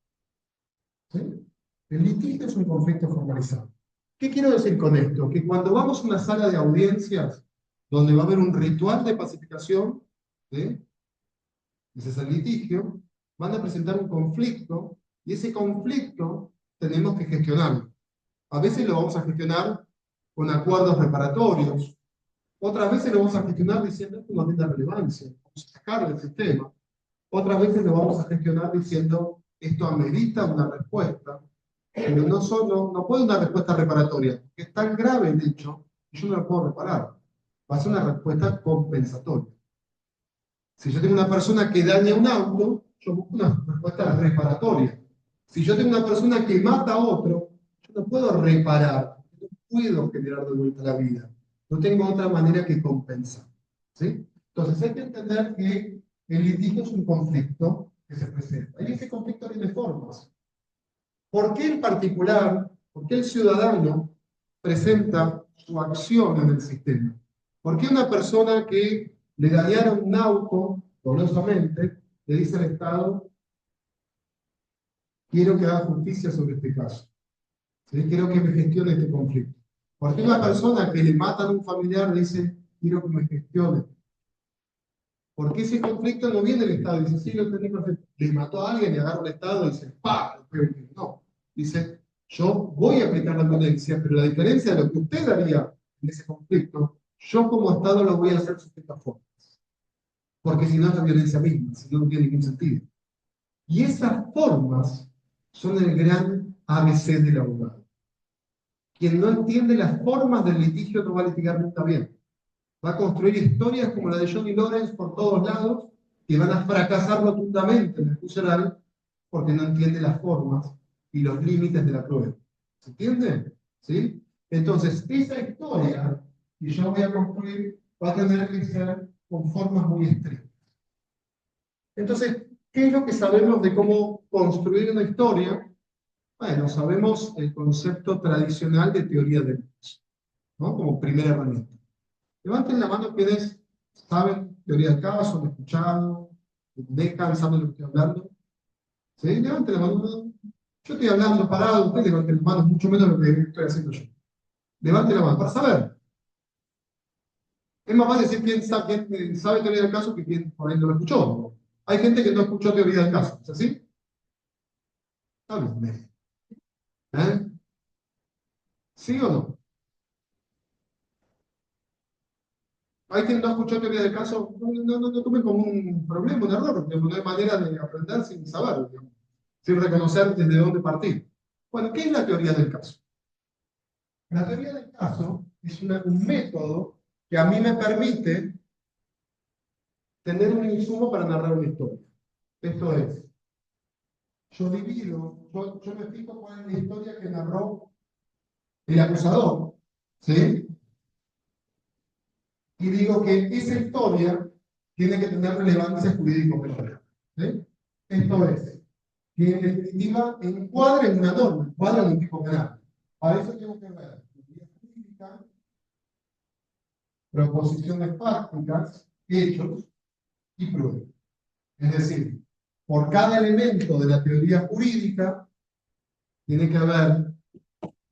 ¿Sí? El litigio es un conflicto formalizado. ¿Qué quiero decir con esto? Que cuando vamos a una sala de audiencias donde va a haber un ritual de pacificación, ¿sí?, ese es el litigio, van a presentar un conflicto y ese conflicto tenemos que gestionarlo. A veces lo vamos a gestionar con acuerdos reparatorios, otras veces lo vamos a gestionar diciendo que no tiene relevancia, vamos a sacarlo del sistema, otras veces lo vamos a gestionar diciendo esto amerita una respuesta, pero no puede una respuesta reparatoria, porque es tan grave el hecho que yo no lo puedo reparar. Va a ser una respuesta compensatoria. Si yo tengo una persona que daña un auto, yo busco una respuesta reparatoria. Si yo tengo una persona que mata a otro, yo no puedo reparar, no puedo generar de vuelta la vida. No tengo otra manera que compensar. ¿Sí? Entonces hay que entender que el litigio es un conflicto que se presenta. Y ese conflicto tiene formas. ¿Por qué en particular, por qué el ciudadano presenta su acción en el sistema? ¿Por qué una persona que le dañaron un auto dolosamente le dice al Estado, quiero que haga justicia sobre este caso? ¿Sí? Quiero que me gestione este conflicto. ¿Por qué una persona que le matan a un familiar le dice, quiero que me gestione? Porque ese conflicto no viene del Estado. Dice, sí, lo entendí perfecto. Le mató a alguien y agarra al Estado y dice, ¡pah! No. Dice, yo voy a aplicar la violencia, pero la diferencia de lo que usted haría en ese conflicto, yo como Estado lo voy a hacer sobre esta forma. Porque si no es la violencia misma, si no, no tiene ningún sentido. Y esas formas son el gran ABC del abogado. Quien no entiende las formas del litigio no va a litigar nunca bien. Va a construir historias como la de Johnny Lawrence por todos lados, que van a fracasar rotundamente en el juicio oral porque no entiende las formas y los límites de la prueba. ¿Se entiende? ¿Sí? Entonces, esa historia que yo voy a construir va a tener que ser con formas muy estrictas. Entonces, ¿qué es lo que sabemos de cómo construir una historia? Bueno, sabemos el concepto tradicional de teoría del caso, ¿no? Como primera herramienta. Levanten la mano quienes saben teoría del caso, han escuchado, dejan, saben lo que estoy hablando. ¿Sí? Levanten la mano. Yo estoy hablando parado, ustedes levanten las manos, mucho menos lo que estoy haciendo yo. Levanten la mano, para saber. Es más fácil decir quién sabe teoría del caso que quién por ahí no lo escuchó. Hay gente que no escuchó teoría del caso, ¿es así? Háblenme. ¿Eh? ¿Sí o no? Hay quien no escuchó teoría del caso, no tomen como un problema, un error, porque no hay manera de aprender sin saber, digamos, sin reconocer desde dónde partir. Bueno, ¿qué es la teoría del caso? La teoría del caso es un método que a mí me permite tener un insumo para narrar una historia. Esto es, yo me fijo cuál es la historia que narró el acusador, ¿sí? Y digo que esa historia tiene que tener relevancia jurídico-penal, ¿sí? Esto es, que el víctima encuadre en una norma, encuadre en un tipo penal. Para eso tengo que ver teoría jurídica, proposiciones fácticas, hechos y pruebas. Es decir, por cada elemento de la teoría jurídica tiene que haber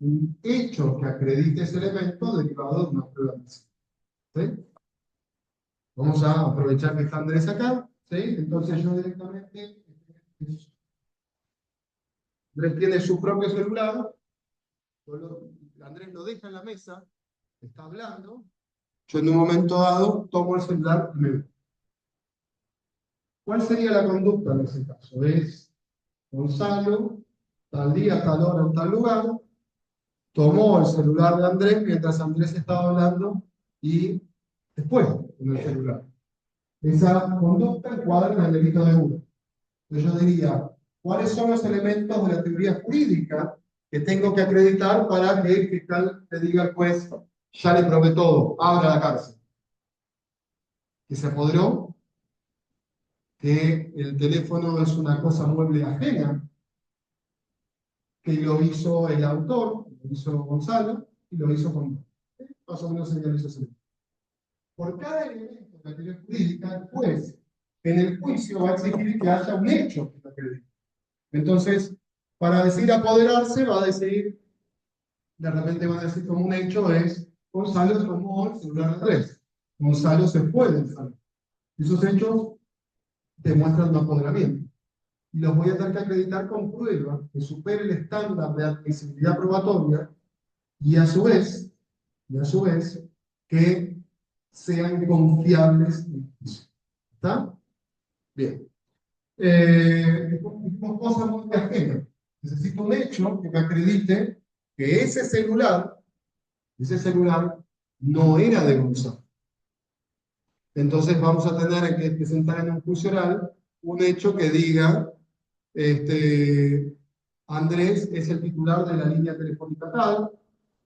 un hecho que acredite ese elemento derivado de una prueba. ¿Sí? Vamos a aprovechar que está Andrés acá. ¿Sí? Entonces yo directamente, Andrés tiene su propio celular, Andrés lo deja en la mesa, está hablando, yo en un momento dado tomo el celular y me veo. ¿Cuál sería la conducta en ese caso? Es Gonzalo, tal día, tal hora, en tal lugar, tomó el celular de Andrés mientras Andrés estaba hablando y después en el celular. Esa conducta encuadra en el delito de uno. Entonces yo diría, ¿cuáles son los elementos de la teoría jurídica que tengo que acreditar para que el fiscal le diga al juez, ya le probé todo, abra la cárcel? Que se apoderó, que el teléfono es una cosa mueble ajena, que lo hizo el autor, lo hizo Gonzalo, y lo hizo con más o menos señalizó ese. Por cada elemento de la teoría jurídica, el juez en el juicio va a exigir que haya un hecho que lo acredite. Entonces, para decir apoderarse, va a decir, de repente va a decir como un hecho es, Gonzalo tomó el celular de Andrés. Gonzalo se fue del salón. Esos hechos demuestran un apoderamiento. Y los voy a tener que acreditar con pruebas que supere el estándar de admisibilidad probatoria y a su vez, que sean confiables. ¿Está? Bien. Dijimos cosas muy ajenas. Necesito un hecho que me acredite que ese celular no era de Gonzalo. Entonces vamos a tener que presentar en un juicio oral un hecho que diga Andrés es el titular de la línea telefónica tal,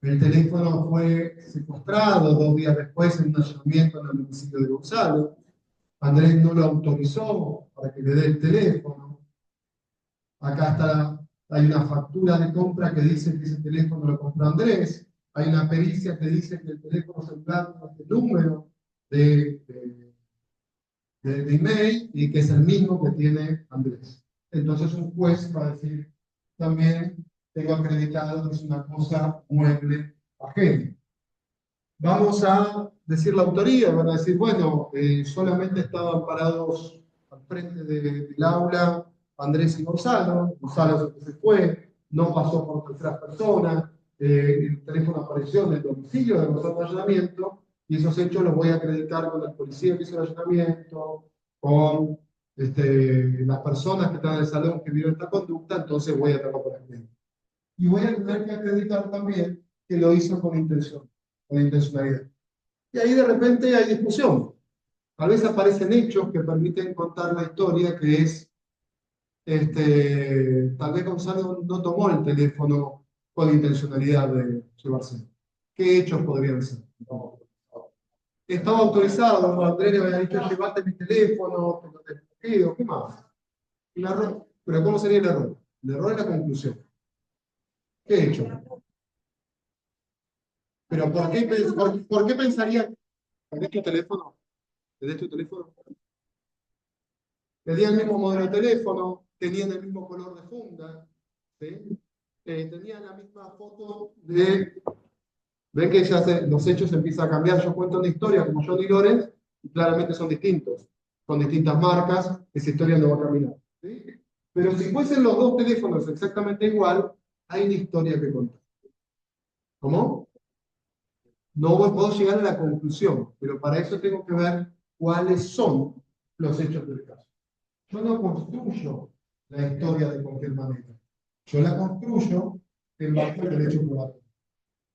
El teléfono fue secuestrado 2 días después en un allanamiento en el municipio de Gonzalo. Andrés no lo autorizó para que le dé el teléfono. Acá hay una factura de compra que dice que ese teléfono lo compró Andrés. Hay una pericia que dice que el teléfono celular tiene este número de email y que es el mismo que tiene Andrés. Entonces un juez va a decir, también tengo acreditado que es una cosa mueble ajena. Vamos a decir la autoría, van a decir, bueno, solamente estaban parados al frente del aula Andrés y Gonzalo. Gonzalo se fue, no pasó por terceras personas, el teléfono apareció en el domicilio de los allanamiento, y esos hechos los voy a acreditar con el policía que hizo el allanamiento, con las personas que están en el salón que vieron esta conducta, entonces voy a tenerlo por aquí. Y voy a tener que acreditar también que lo hizo con intención, con intencionalidad. Y ahí de repente hay discusión. A veces aparecen hechos que permiten contar la historia, que es, tal vez Gonzalo no tomó el teléfono con intencionalidad de llevarse. ¿Qué hechos podrían ser? Estaba autorizado, Andrés le había dicho, llevate mi teléfono, te lo desbloqueo, ¿qué más? El error. Pero ¿cómo sería el error? El error es la conclusión. ¿Qué hecho? Pero ¿por qué pensaría? ¿Tenés tu teléfono? ¿Tenés tu teléfono? Tenían el mismo modelo de teléfono, tenían el mismo color de funda, ¿sí? Tenían la misma foto de... Ven que ya los hechos empiezan a cambiar. Yo cuento una historia como Johnny Lorenz, y claramente son distintos. Con distintas marcas, esa historia no va a caminar. ¿Sí? Pero si fuesen los dos teléfonos exactamente igual, hay una historia que contar. ¿Cómo? No puedo llegar a la conclusión, pero para eso tengo que ver cuáles son los hechos del caso. Yo no construyo la historia de cualquier manera. Yo la construyo en base al derecho probatorio.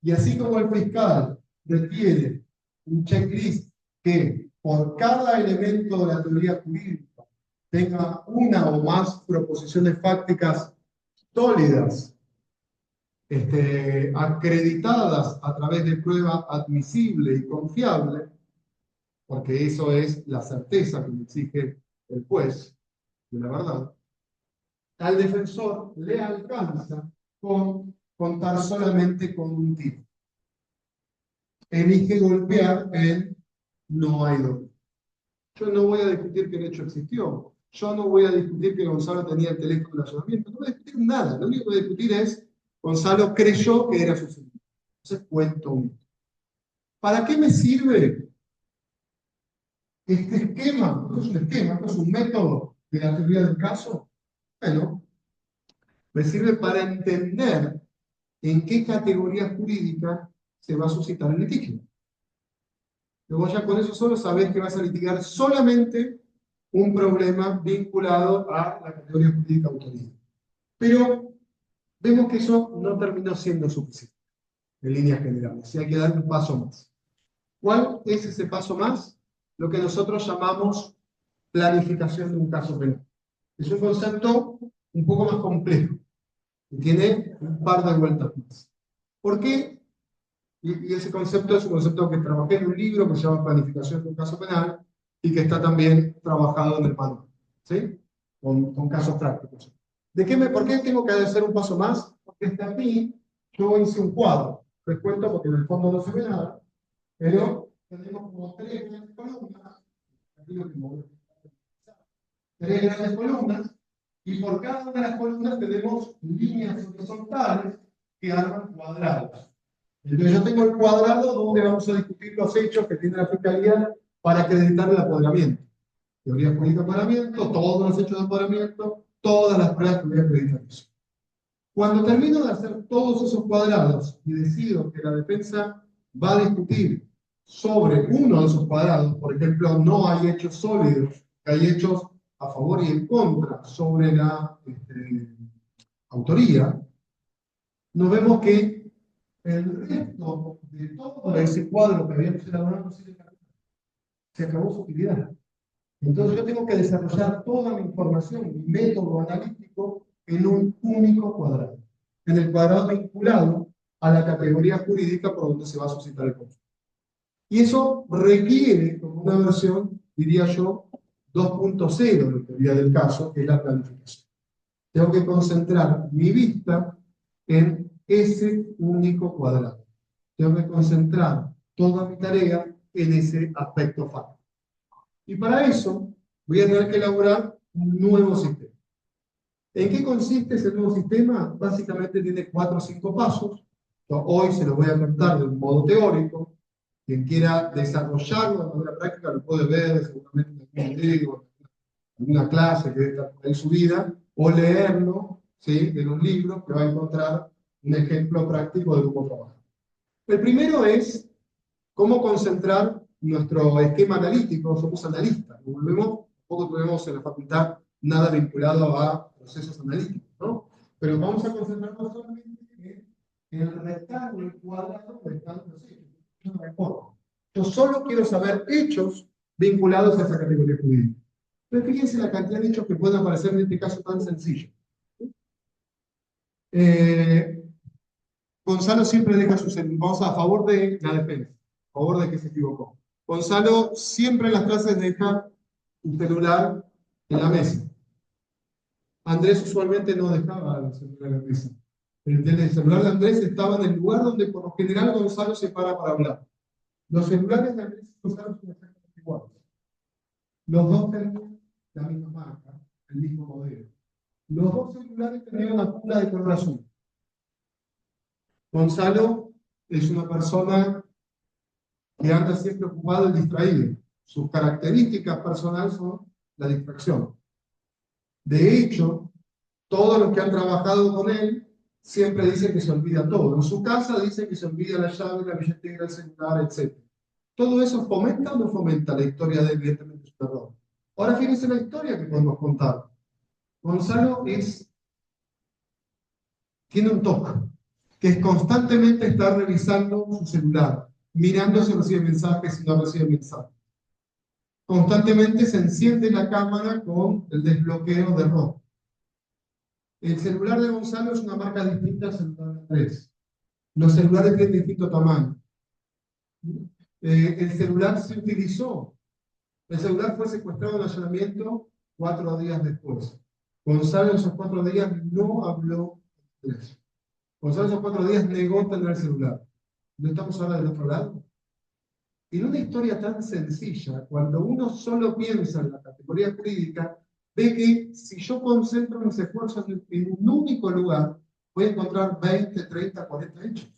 Y así como el fiscal requiere un checklist que por cada elemento de la teoría jurídica tenga una o más proposiciones fácticas sólidas, acreditadas a través de prueba admisible y confiable, porque eso es la certeza que me exige el juez de la verdad, al defensor le alcanza con contar solamente con un tiro. Elige golpear en no hay dolor. Yo no voy a discutir que el hecho existió. Yo no voy a discutir que Gonzalo tenía el teléfono de allanamiento. No voy a discutir nada. Lo único que voy a discutir es Gonzalo creyó que era su segundo. Entonces cuento un mito. ¿Para qué me sirve este esquema? Esto es un esquema, esto es un método de la teoría del caso. Bueno, me sirve para entender en qué categoría jurídica se va a suscitar el litigio. Luego ya con eso solo sabés que vas a litigar solamente un problema vinculado a la categoría jurídica autoría. Pero vemos que eso no terminó siendo suficiente en líneas generales. Y hay que dar un paso más. ¿Cuál es ese paso más? Lo que nosotros llamamos planificación de un caso penal. Es un concepto un poco más complejo y tiene un par de vueltas más. ¿Por qué? Y ese concepto es un concepto que trabajé en un libro que se llama Planificación de un caso penal y que está también trabajado en el manual, ¿sí? Con casos prácticos. ¿Por qué tengo que hacer un paso más? Porque hasta aquí yo hice un cuadro. Les cuento porque en el fondo no se ve nada, pero tenemos como 3 grandes columnas. Aquí lo que mover. 3 grandes columnas, y por cada una de las columnas tenemos líneas horizontales que arman cuadrados. Entonces yo tengo el cuadrado donde vamos a discutir los hechos que tiene la Fiscalía para acreditar el apoderamiento. Teoría jurídica de apoderamiento, todos los hechos de apoderamiento, todas las pruebas que voy a acreditar eso. Cuando termino de hacer todos esos cuadrados y decido que la defensa va a discutir sobre uno de esos cuadrados, por ejemplo, no hay hechos sólidos, hay hechos a favor y en contra sobre la autoría, nos vemos que el resto de todo ese cuadro que habíamos elaborado se acabó su utilidad. Entonces yo tengo que desarrollar toda mi información, mi método analítico, en un único cuadrado. En el cuadrado vinculado a la categoría jurídica por donde se va a suscitar el conflicto. Y eso requiere, como una versión, diría yo, 2.0 de teoría del caso, que es la planificación. Tengo que concentrar mi vista en ese único cuadrado. Tengo que concentrar toda mi tarea en ese aspecto fáctico. Y para eso voy a tener que elaborar un nuevo sistema. ¿En qué consiste ese nuevo sistema? Básicamente tiene 4 o 5 pasos. Hoy se los voy a contar de un modo teórico. Quien quiera desarrollarlo de manera práctica lo puede ver seguramente en algún video, en una clase que debe estar por ahí subida, o leerlo, ¿sí?, en un libro que va a encontrar un ejemplo práctico de cómo trabajar. El primero es cómo concentrar nuestro esquema analítico. Somos analistas, poco tenemos en la facultad nada vinculado a procesos analíticos, ¿no? Pero vamos a concentrarnos solamente en el rectángulo, el cuadrado, el rectángulo, sí. Yo solo quiero saber hechos vinculados a esa categoría jurídica. Pero fíjense la cantidad de hechos que pueden aparecer en este caso tan sencillo. Gonzalo siempre deja su celular. Vamos a favor de la defensa, a favor de que se equivocó. Gonzalo siempre en las clases deja un celular en la mesa. Andrés usualmente no dejaba el celular en la mesa. El celular de Andrés estaba en el lugar donde por lo general Gonzalo se para hablar. Los celulares de Andrés y Gonzalo son exactamente iguales. Los dos tenían la misma marca, el mismo modelo. Los dos celulares tenían una funda de color azul. Gonzalo es una persona que anda siempre ocupado y distraído. Sus características personales son la distracción. De hecho, todos los que han trabajado con él siempre dicen que se olvida todo. En su casa dicen que se olvida la llave, la billetera, el celular, etc. ¿Todo eso fomenta o no fomenta la historia de evidentemente su error? Ahora fíjense la historia que podemos contar. Gonzalo tiene un toque, que es constantemente estar revisando su celular, mirando si recibe mensajes, si no recibe mensajes. Constantemente se enciende la cámara con el desbloqueo de rojo. El celular de Gonzalo es una marca distinta al celular de Andrés. Los celulares tienen distinto tamaño. El celular se utilizó. El celular fue secuestrado en allanamiento 4 días después. Gonzalo en esos 4 días no habló de eso. Gonzalo en esos 4 días negó tener el celular. ¿No estamos ahora del otro lado? En una historia tan sencilla, cuando uno solo piensa en la categoría jurídica, ve que si yo concentro mis esfuerzos en un único lugar, voy a encontrar 20, 30, 40 hechos.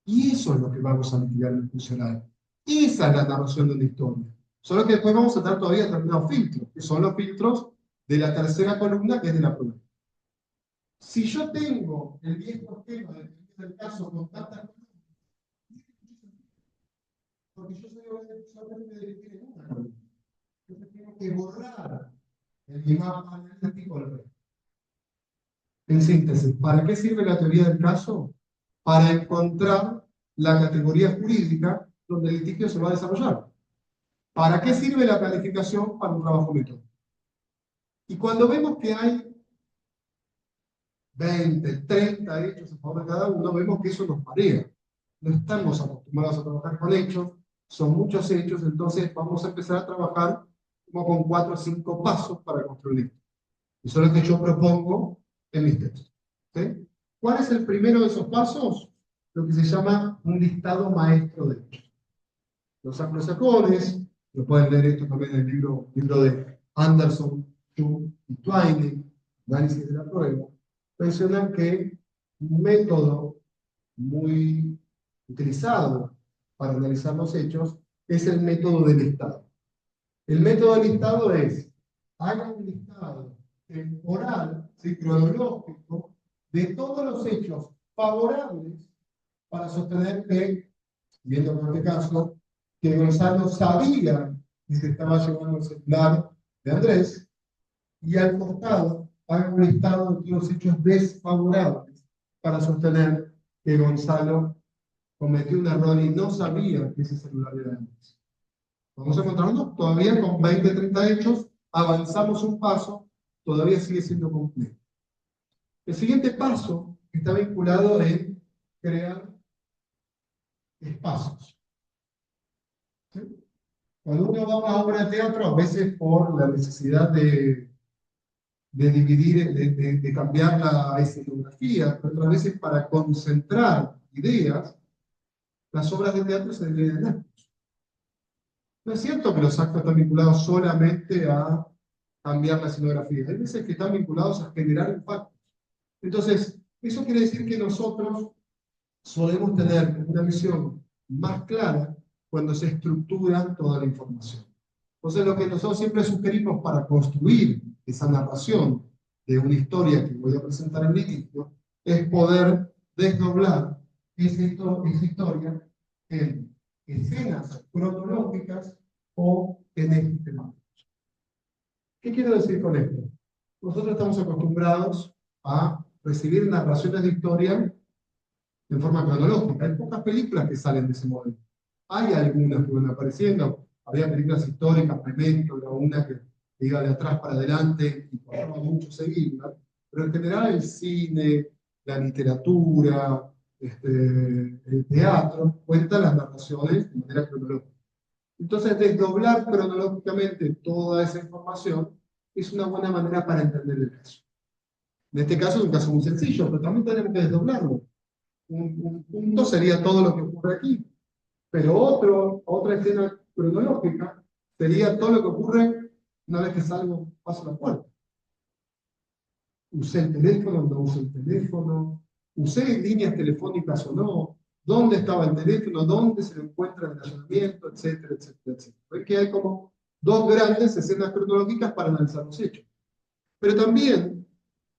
Y eso es lo que vamos a mitigar en el funcionario. Esa es la narración de una historia. Solo que después vamos a tener todavía determinados filtros, que son los filtros de la tercera columna, que es de la prueba. Si yo tengo el viejo esquema del caso con tantas columnas, porque yo solamente me dirigir en una columna. Entonces tengo que borrar el mapa analítico del resto. En síntesis, ¿para qué sirve la teoría del caso? Para encontrar la categoría jurídica donde el litigio se va a desarrollar. ¿Para qué sirve la planificación? Para un trabajo metódico. Y cuando vemos que hay 20, 30 hechos a favor de cada uno, vemos que eso nos marea. No estamos acostumbrados a trabajar con hechos, son muchos hechos, entonces vamos a empezar a trabajar como con 4 o 5 pasos para construir esto. Eso es lo que yo propongo en mis textos. ¿Sí? ¿Cuál es el primero de esos pasos? Lo que se llama un listado maestro de hechos. Los anglosajones, lo pueden leer esto también en el libro de Anderson, Chu y Twining, Análisis de la Prueba, mencionan que un método muy utilizado para analizar los hechos es el método del listado. El método del listado es, haga un listado temporal, ¿sí?, cronológico, de todos los hechos favorables para sostener que, viendo por este caso, que Gonzalo sabía que se estaba llevando el celular de Andrés, y al costado haga un listado de todos los hechos desfavorables para sostener que Gonzalo cometió un error y no sabía que ese celular era de Andrés. Vamos a encontrarnos todavía con 20, 30 hechos, avanzamos un paso, todavía sigue siendo complejo. El siguiente paso está vinculado en crear espacios. ¿Sí? Cuando uno va a una obra de teatro, a veces por la necesidad de dividir, de cambiar la escenografía, pero otras veces para concentrar ideas, las obras de teatro se dividen en actos. No es cierto que los actos están vinculados solamente a cambiar la escenografía. Hay veces que están vinculados a generar impactos. Entonces, eso quiere decir que nosotros solemos tener una visión más clara cuando se estructura toda la información. Entonces, lo que nosotros siempre sugerimos para construir esa narración de una historia que voy a presentar en litigio es poder desdoblar esa historia en escenas cronológicas o en ejes temáticos. ¿Qué quiero decir con esto? Nosotros estamos acostumbrados a recibir narraciones de historia en forma cronológica. Hay pocas películas que salen de ese modelo. Hay algunas que van apareciendo. Había películas históricas, Memento, era una que iba de atrás para adelante y pasaba mucho seguirla. Pero en general el cine, la literatura, el teatro, cuentan las narraciones de manera cronológica. Entonces, desdoblar cronológicamente toda esa información es una buena manera para entender el caso. En este caso es un caso muy sencillo, pero también tenemos que desdoblarlo. Un punto sería todo lo que ocurre aquí, pero otra escena cronológica sería todo lo que ocurre una vez que salgo, paso la puerta. Usé el teléfono, no usé el teléfono, usé líneas telefónicas o no, dónde estaba el teléfono, dónde se lo encuentra el estacionamiento, etcétera, etcétera, etcétera. Ven que hay como dos grandes escenas cronológicas para analizar los hechos. Pero también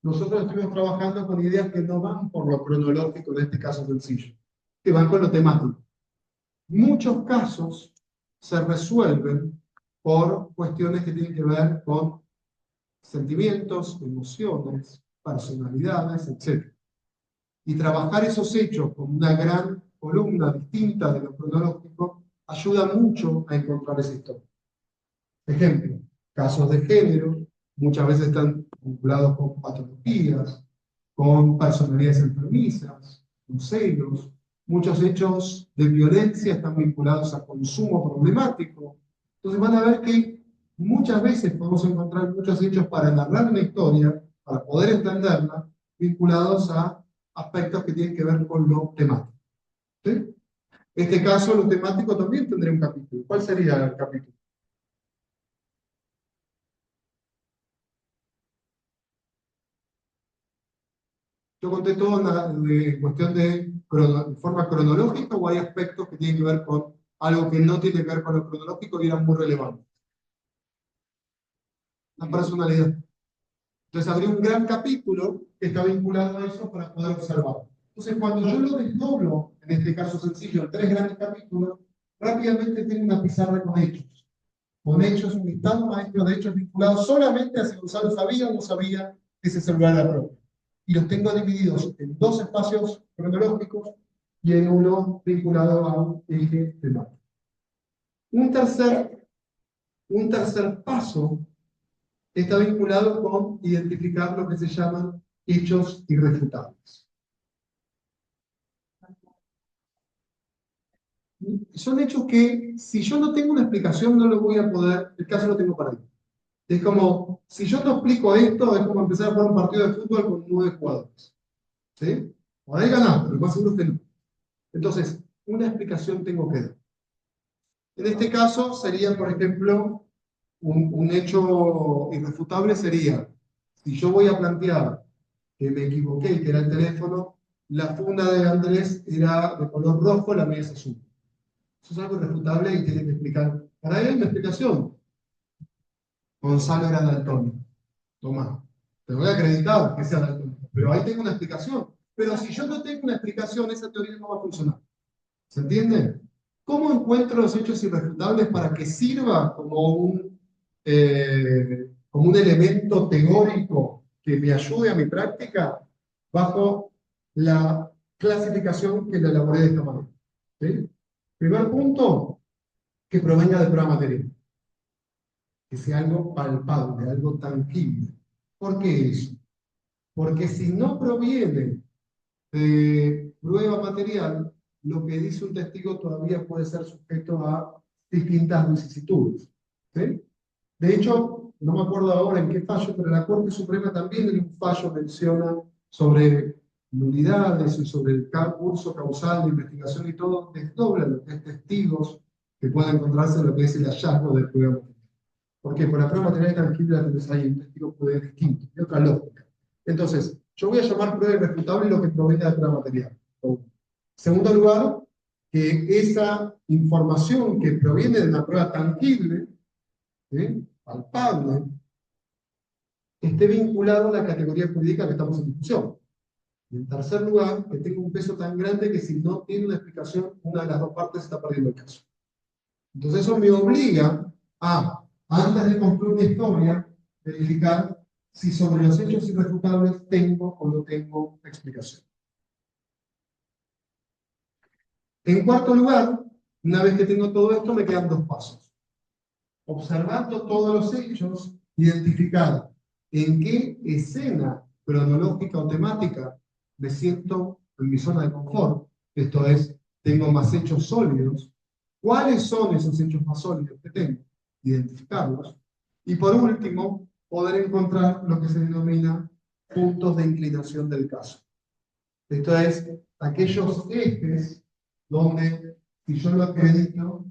nosotros estuvimos trabajando con ideas que no van por lo cronológico, en este caso sencillo, que van con lo temático. Muchos casos se resuelven por cuestiones que tienen que ver con sentimientos, emociones, personalidades, etc. Y trabajar esos hechos con una gran columna distinta de lo cronológico ayuda mucho a encontrar esa historia. Ejemplo, casos de género, muchas veces están vinculados con patologías, con personalidades enfermizas, con celos. Muchos hechos de violencia están vinculados a consumo problemático. Entonces van a ver que muchas veces podemos encontrar muchos hechos para narrar una historia, para poder entenderla, vinculados a aspectos que tienen que ver con lo temático. ¿Sí? En este caso, lo temático también tendría un capítulo. ¿Cuál sería el capítulo? Yo conté todo en cuestión de forma cronológica, o hay aspectos que tienen que ver con algo que no tiene que ver con lo cronológico y eran muy relevantes. La personalidad. Entonces habría un gran capítulo que está vinculado a eso para poder observarlo. Entonces cuando yo lo desdoblo, en este caso sencillo, en tres grandes capítulos, rápidamente tengo una pizarra con hechos. Con hechos, un listado maestro de hechos vinculados solamente a si Gonzalo sabía o no sabía que ese celular era propio. Y los tengo divididos en dos espacios cronológicos y en uno vinculado a un eje temático. Un tercer paso está vinculado con identificar lo que se llaman hechos irrefutables. Son hechos que, si yo no tengo una explicación, no lo voy a poder, el caso lo tengo para mí. Es como, si yo te explico esto, es como empezar a jugar un partido de fútbol con 9 jugadores. ¿Sí? Por ahí ganamos, pero lo más seguro es que no. Entonces, una explicación tengo que dar. En este caso, sería, por ejemplo, un hecho irrefutable sería, si yo voy a plantear que me equivoqué, que era el teléfono, la funda de Andrés era de color rojo, la mía es azul. Eso es algo irrefutable y tiene que explicar. Para él hay una explicación. Gonzalo era daltónico. Tomá, te voy a acreditar que sea daltónico, pero ahí tengo una explicación. Pero si yo no tengo una explicación, esa teoría no va a funcionar. ¿Se entiende? ¿Cómo encuentro los hechos irrefutables para que sirva como un elemento teórico que me ayude a mi práctica bajo la clasificación que la elaboré de esta manera? ¿Sí? Primer punto, que provenga de prueba material. Que sea algo palpable, algo tangible. ¿Por qué eso? Porque si no proviene de prueba material, lo que dice un testigo todavía puede ser sujeto a distintas vicisitudes. ¿Sí? De hecho, no me acuerdo ahora en qué fallo, pero la Corte Suprema también en un fallo menciona sobre nulidades y sobre el curso causal de investigación y todo, desdobla lo que es testigos que pueden encontrarse en lo que es el hallazgo de prueba material. ¿Por qué? Por la prueba material tangible, entonces hay un testigo puede distinto, y otra lógica. Entonces, yo voy a llamar prueba irrefutable lo que proviene de la prueba material. Segundo lugar, que esa información que proviene de una prueba tangible, ¿sí?, palpable, esté vinculado a la categoría jurídica que estamos en discusión. Y en tercer lugar, que tenga un peso tan grande que si no tiene una explicación, una de las dos partes está perdiendo el caso. Entonces eso me obliga a, antes de construir una historia, verificar si sobre los hechos irrefutables tengo o no tengo explicación. En cuarto lugar, una vez que tengo todo esto, me quedan dos pasos. Observando todos los hechos, identificar en qué escena cronológica o temática me siento en mi zona de confort, esto es, tengo más hechos sólidos, cuáles son esos hechos más sólidos que tengo, identificarlos, y por último, poder encontrar lo que se denomina puntos de inclinación del caso. Esto es, aquellos ejes donde, si yo lo acredito,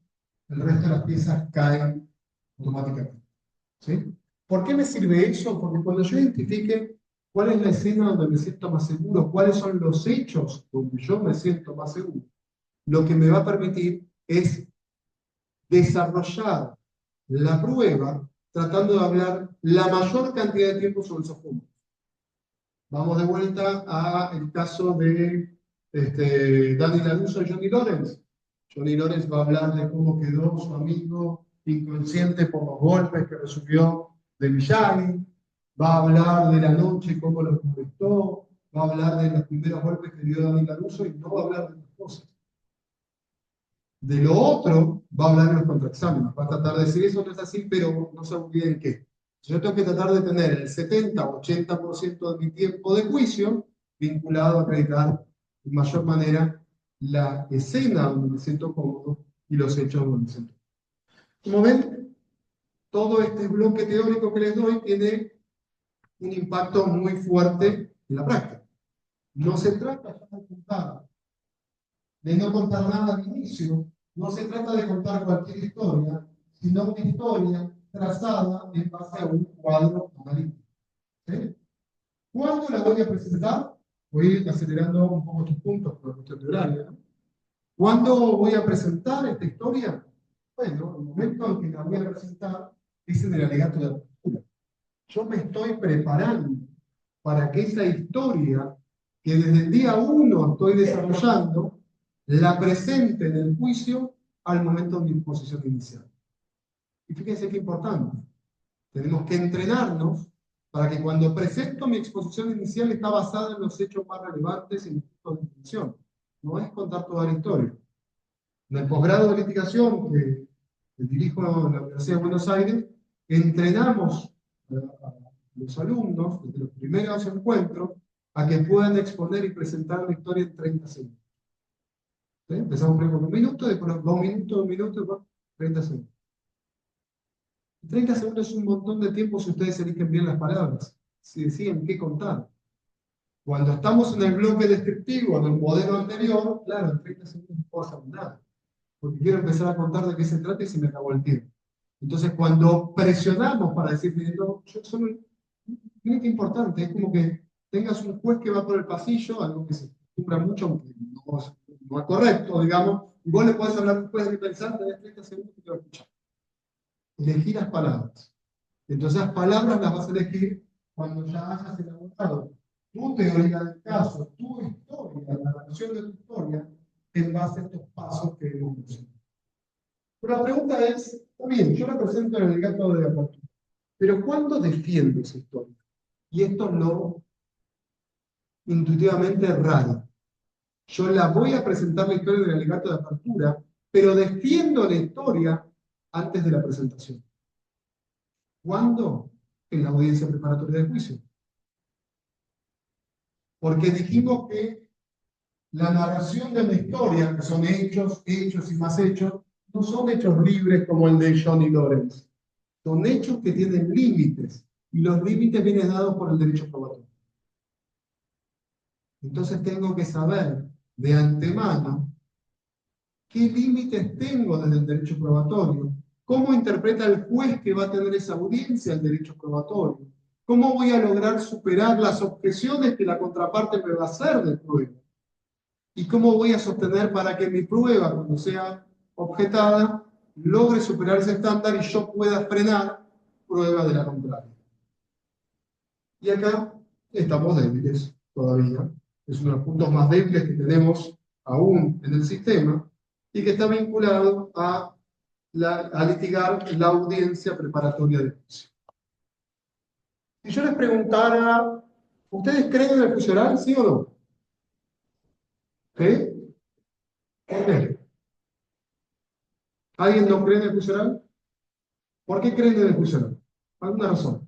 el resto de las piezas caen automáticamente. ¿Sí? ¿Por qué me sirve eso? Porque cuando yo identifique cuál es la escena donde me siento más seguro, cuáles son los hechos donde yo me siento más seguro, lo que me va a permitir es desarrollar la prueba tratando de hablar la mayor cantidad de tiempo sobre esos puntos. Vamos de vuelta al caso de Dani Laruso y Johnny Lawrence. Johnny Lawrence va a hablar de cómo quedó su amigo inconsciente por los golpes que recibió de Miyagi, va a hablar de la noche, cómo lo molestó, va a hablar de los primeros golpes que dio Dani Laruso y no va a hablar de otras cosas. De lo otro, va a hablar en los contraexámenes, va a tratar de decir eso no es así, pero no se olviden qué. Yo tengo que tratar de tener el 70 o 80% de mi tiempo de juicio vinculado a acreditar de mayor manera la escena donde me siento cómodo y los hechos donde me siento. Como ven, todo este bloque teórico que les doy tiene un impacto muy fuerte en la práctica. No se trata de no contar nada al inicio, no se trata de contar cualquier historia, sino una historia trazada en base a un cuadro analítico. ¿Sí? ¿Cuándo la voy a presentar? Voy a ir acelerando un poco estos puntos por la cuestión de horario, ¿no? ¿Cuándo voy a presentar esta historia? Bueno, el momento en que la voy a presentar es en el alegato de apertura. Yo me estoy preparando para que esa historia, que desde el día 1 estoy desarrollando, la presente en el juicio al momento de mi exposición inicial. Y fíjense qué importante. Tenemos que entrenarnos para que cuando presento mi exposición inicial está basada en los hechos más relevantes y en los puntos de intención. No es contar toda la historia. En el posgrado de litigación que dirijo en la Universidad de Buenos Aires, entrenamos a los alumnos desde los primeros encuentros a que puedan exponer y presentar la historia en 30 segundos. ¿Sí? Empezamos primero con 1 minuto, después 2 minutos, 1 minuto, después 30 segundos. 30 segundos es un montón de tiempo si ustedes eligen bien las palabras, si deciden qué contar. Cuando estamos en el bloque descriptivo, en el modelo anterior, claro, en 30 segundos no puedo hacer nada, porque quiero empezar a contar de qué se trata y se me acabó el tiempo. Entonces, cuando presionamos para decir, no, miren qué importante, es como que tengas un juez que va por el pasillo, algo que se acostumbra mucho, aunque no es correcto, digamos, y vos le podés hablar a un juez de pensar, tenés 30 segundos y te va a escuchar. Elegir las palabras. Entonces las palabras las vas a elegir cuando ya hayas elaborado tu teoría del caso, tu historia, la narración de tu historia, en base a estos pasos que hemos mencionado. Pero la pregunta es, está bien, yo la presento en el alegato de apertura, pero ¿cuándo defiendo esa historia? Y esto no intuitivamente es raro. Yo la voy a presentar la historia del alegato de apertura, pero defiendo la historia antes de la presentación. ¿Cuándo? En la audiencia preparatoria del juicio. Porque dijimos que la narración de una historia, que son hechos, hechos y más hechos, no son hechos libres como el de Johnny Lawrence. Son hechos que tienen límites, y los límites vienen dados por el derecho probatorio. Entonces tengo que saber de antemano qué límites tengo desde el derecho probatorio, cómo interpreta el juez que va a tener esa audiencia el derecho probatorio, cómo voy a lograr superar las objeciones que la contraparte me va a hacer de prueba, y cómo voy a sostener para que mi prueba, cuando sea objetada, logre superar ese estándar y yo pueda frenar prueba de la contraria. Y acá estamos débiles todavía. Es uno de los puntos más débiles que tenemos aún en el sistema y que está vinculado a litigar la audiencia preparatoria de juicio. Si yo les preguntara, ¿ustedes creen en el juicio oral, sí o no? ¿Sí? ¿Por qué? ¿Alguien no cree en el juicio oral? ¿Por qué creen en el juicio oral? ¿Alguna razón?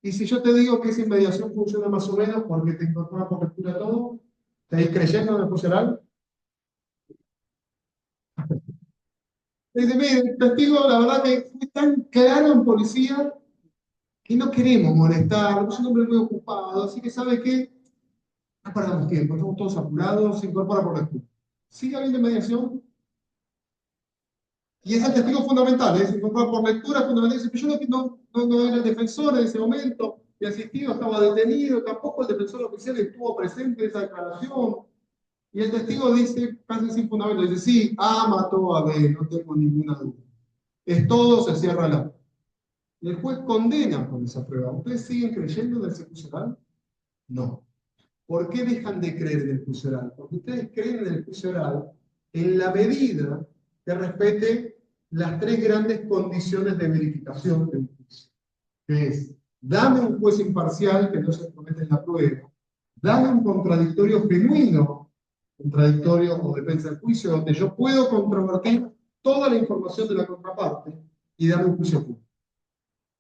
Y si yo te digo que esa inmediación funciona más o menos porque te incorpora por lectura todo, ¿estáis creyendo en el juicio oral? Dice, mire, el testigo, la verdad que fue tan claro en policía que no queremos molestar, es un hombre muy ocupado, así que ¿sabe qué? No perdamos tiempo, estamos todos apurados, se incorpora por lectura. Sigue habiendo mediación, y es el testigo fundamental, se incorpora por lectura, fundamental. Dice, pero yo no era el defensor en ese momento, el asistido estaba detenido, tampoco el defensor oficial estuvo presente en esa declaración. Y el testigo dice, casi sin fundamento, dice, sí, A mató a B, no tengo ninguna duda. Es todo, se cierra la. Y el juez condena por esa prueba. ¿Ustedes siguen creyendo en el juicio oral? No. ¿Por qué dejan de creer en el juicio oral? Porque ustedes creen en el juicio oral en la medida que respete las tres grandes condiciones de verificación del juicio. Que es, dame un juez imparcial que no se promete en la prueba, dame un contradictorio genuino, contradictorio o defensa del juicio, donde yo puedo controvertir toda la información de la contraparte y dame un juicio público.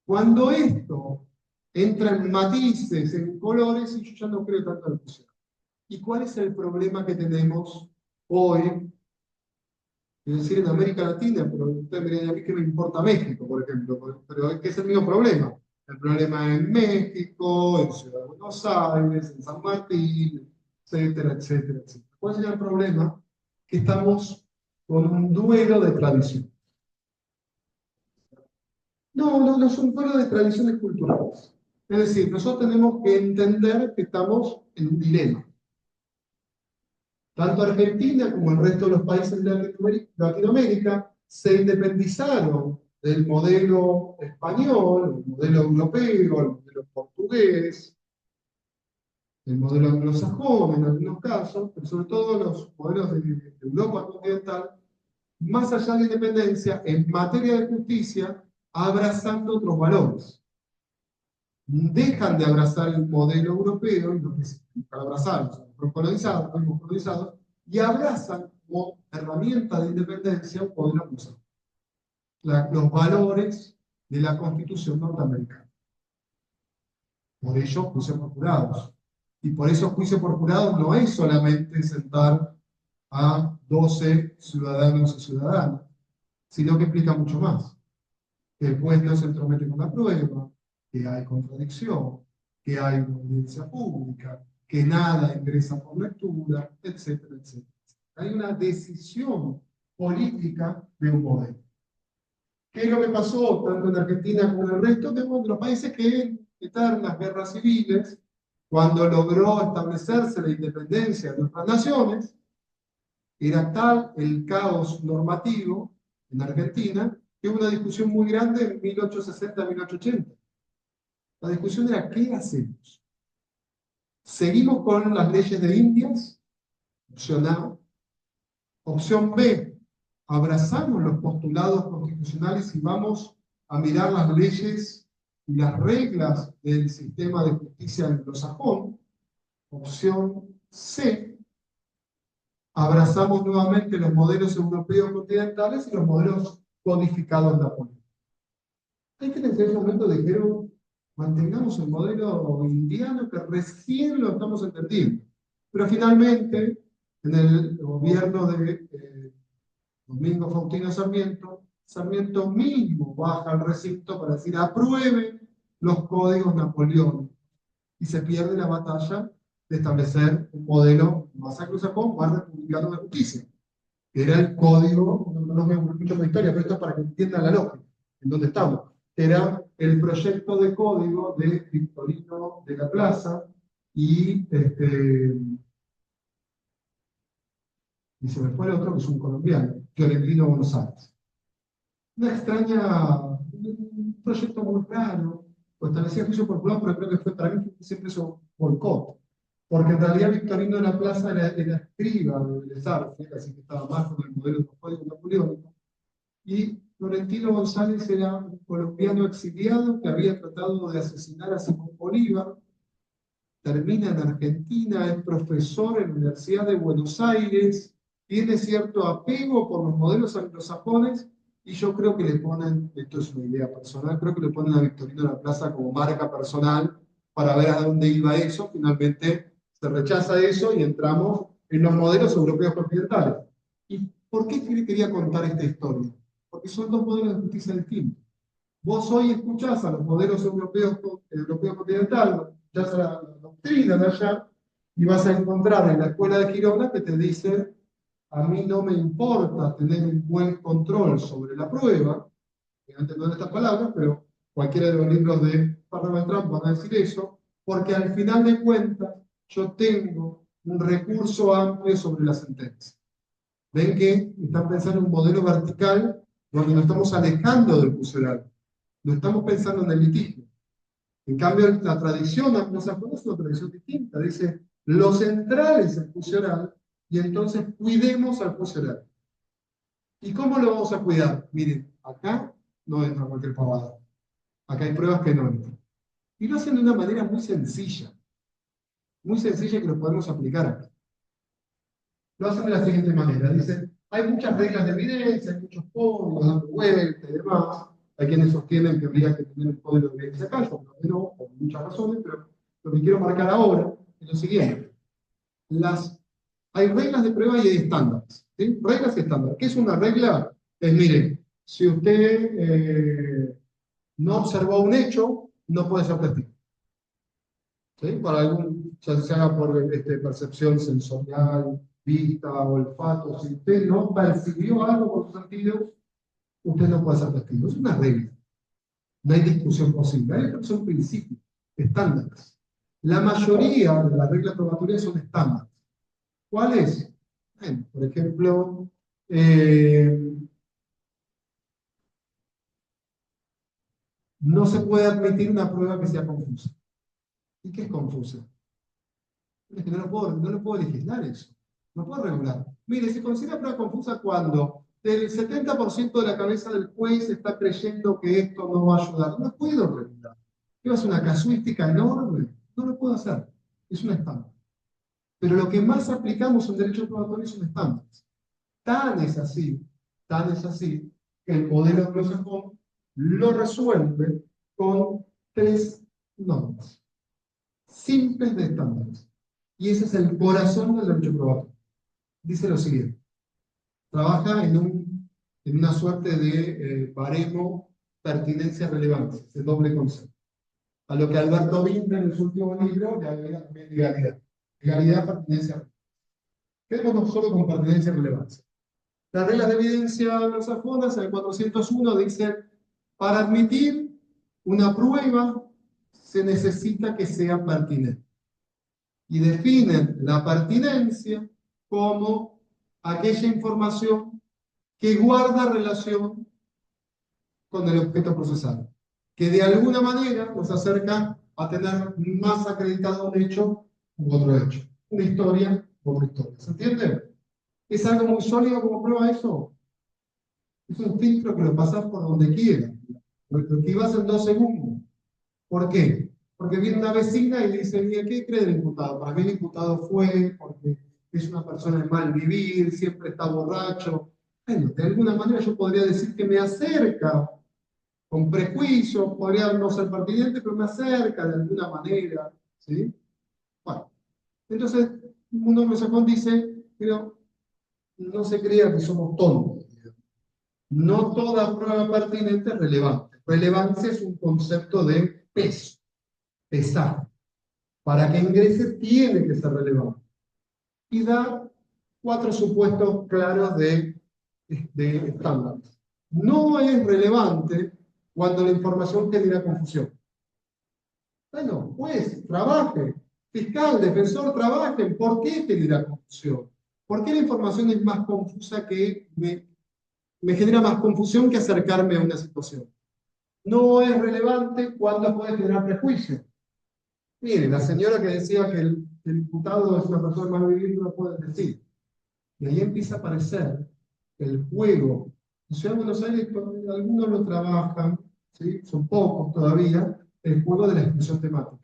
Cuando esto entra en matices, en colores, y yo ya no creo tanto en el juicio. ¿Y cuál es el problema que tenemos hoy? Es decir, en América Latina, pero ustedes me dirán a mí que me importa México, por ejemplo, pero es que es el mismo problema. El problema en México, en Ciudad de Buenos Aires, en San Martín, etcétera, etcétera, etcétera. ¿Cuál es el problema? Que estamos con un duelo de tradición. No es un duelo de tradiciones culturales. Es decir, nosotros tenemos que entender que estamos en un dilema. Tanto Argentina como el resto de los países de Latinoamérica se independizaron del modelo español, el modelo europeo, el modelo portugués, el modelo anglosajón en algunos casos, pero sobre todo los modelos de Europa continental, más allá de la independencia, en materia de justicia, abrazando otros valores. Dejan de abrazar el modelo europeo, y lo que para abrazar los colonizados, y abrazan como herramienta de independencia un modelo anglosajón. Los valores de la Constitución norteamericana. Por ello, juicios por jurados. Y por eso juicio por jurados no es solamente sentar a 12 ciudadanos y ciudadanas, sino que explica mucho más. Que el juez no se entromete con la prueba, que hay contradicción, que hay una audiencia pública, que nada ingresa por lectura, etcétera, etcétera. Hay una decisión política de un modelo. ¿Qué es lo que pasó tanto en Argentina como en el resto de los países que estaban en las guerras civiles, cuando logró establecerse la independencia de nuestras naciones? Era tal el caos normativo en Argentina que hubo una discusión muy grande en 1860-1880. La discusión era, ¿qué hacemos? ¿Seguimos con las leyes de Indias? Opción A. Opción B. Abrazamos los postulados constitucionales y vamos a mirar las leyes y las reglas del sistema de justicia anglosajón. Opción C, abrazamos nuevamente los modelos europeos continentales y los modelos codificados napoleónicos. Hay que en ese momento dijeron, mantengamos el modelo indiano que recién lo estamos entendiendo. Pero finalmente, en el gobierno de Domingo Faustino Sarmiento, Sarmiento mismo baja al recinto para decir aprueben los códigos napoleónicos. Y se pierde la batalla de establecer un modelo más anglosajón, más republicano de justicia, que era el código, no me mucho la historia, pero esto es para que entiendan la lógica, en dónde estamos. Era el proyecto de código de Victorino de la Plaza y se me fue el otro, que es un colombiano, Fiorentino González. Un proyecto muy raro, pues establecía juicio popular, pero creo que fue para mí siempre eso boicot. Porque en realidad Victorino de la Plaza era escriba de Bellas Artes, así que estaba más con el modelo de los códigos napoleónicos. Y Florentino González era un colombiano exiliado que había tratado de asesinar a Simón Bolívar, termina en Argentina, es profesor en la Universidad de Buenos Aires, tiene cierto apego por los modelos anglosajones, y yo creo que le ponen, esto es una idea personal, creo que le ponen a Victorino de la Plaza como marca personal para ver a dónde iba eso. Finalmente se rechaza eso y entramos en los modelos europeos continentales. ¿Y por qué quería contar esta historia? Porque son dos modelos de justicia distintos. Vos hoy escuchás a los modelos europeos continentales, escuchás a la doctrina de allá, y vas a encontrar en la escuela de Girona que te dice: a mí no me importa tener un buen control sobre la prueba, que no entiendo estas palabras, pero cualquiera de los libros de Parnell Trump van a decir eso, porque al final de cuentas yo tengo un recurso amplio sobre la sentencia. Ven que están pensando en un modelo vertical donde nos estamos alejando del juicio oral, no estamos pensando en el litigio. En cambio, la tradición anglosajona es una tradición distinta, dice: lo central es el juicio oral, y entonces cuidemos al juicio oral. ¿Y cómo lo vamos a cuidar? Miren, acá no entra cualquier pavada. Acá hay pruebas que no entran. Y lo hacen de una manera muy sencilla que lo podemos aplicar acá. Lo hacen de la siguiente manera. Dicen: hay muchas reglas de evidencia, hay muchos códigos dando vuelta y demás. Hay quienes sostienen que habría que tener un código de evidencia acá, yo creo que no, por muchas razones, pero lo que quiero marcar ahora es lo siguiente. Hay reglas de prueba y hay estándares. ¿Sí? Reglas y estándares. ¿Qué es una regla? Es, miren, si usted no observó un hecho, no puede ser testigo. ¿Sí? Para algún, ya se haga por percepción sensorial, vista, olfato, si usted no percibió algo con sus sentidos, usted no puede ser testigo. Es una regla. No hay discusión posible. Hay son principios, estándares. La mayoría de las reglas probatorias son estándares. ¿Cuáles? Bueno, por ejemplo, no se puede admitir una prueba que sea confusa. ¿Y qué es confusa? Es que no lo puedo legislar eso. No puedo regular. Mire, se considera prueba confusa cuando el 70% de la cabeza del juez está creyendo que esto no va a ayudar. No puedo regular. ¿Qué es una casuística enorme? No lo puedo hacer. Es un estándar. Pero lo que más aplicamos en derecho probatorio son estándares. Tan es así, que el modelo anglosajón lo resuelve con 3 normas simples de estándares. Y ese es el corazón del derecho probatorio. Dice lo siguiente: trabaja en una suerte de baremo pertinencia-relevancia, ese doble concepto. A lo que Alberto Binder en su último libro le agrega también legalidad. Legalidad, pertinencia. Quedémonos solo con pertinencia-relevancia. Las reglas de evidencia anglosajonas, en el 401, dicen: para admitir una prueba se necesita que sea pertinente. Y definen la pertinencia como aquella información que guarda relación con el objeto procesal, que de alguna manera nos acerca a tener más acreditado un hecho u otro hecho, una historia u otra historia. ¿Se entiende? ¿Es algo muy sólido como prueba eso? Es un filtro que lo pasás por donde quieras, lo activás en 2 segundos. ¿Por qué? Porque viene una vecina y dice, ¿y qué cree el imputado? Para mí el imputado fue porque es una persona de mal vivir, siempre está borracho. Bueno, de alguna manera yo podría decir que me acerca con prejuicio, podría no ser pertinente, pero me acerca de alguna manera, ¿sí? Bueno, entonces un anglosajón dice, pero no se crea que somos tontos. No toda prueba pertinente es relevante. Relevancia es un concepto de peso, pesar. Para que ingrese tiene que ser relevante. Y da 4 supuestos claros de estándares. No es relevante cuando la información genera confusión. Bueno, juez, trabaje. Fiscal, defensor, trabajen. ¿Por qué genera confusión? ¿Por qué la información es más confusa que me genera más confusión que acercarme a una situación? No es relevante cuando puede generar prejuicio. Mire, la señora que decía que el imputado es una persona mal vivir, no lo puede decir. Y ahí empieza a aparecer el juego. En Ciudad de Buenos Aires, algunos lo trabajan, ¿sí? Son pocos todavía, el juego de la exclusión temática.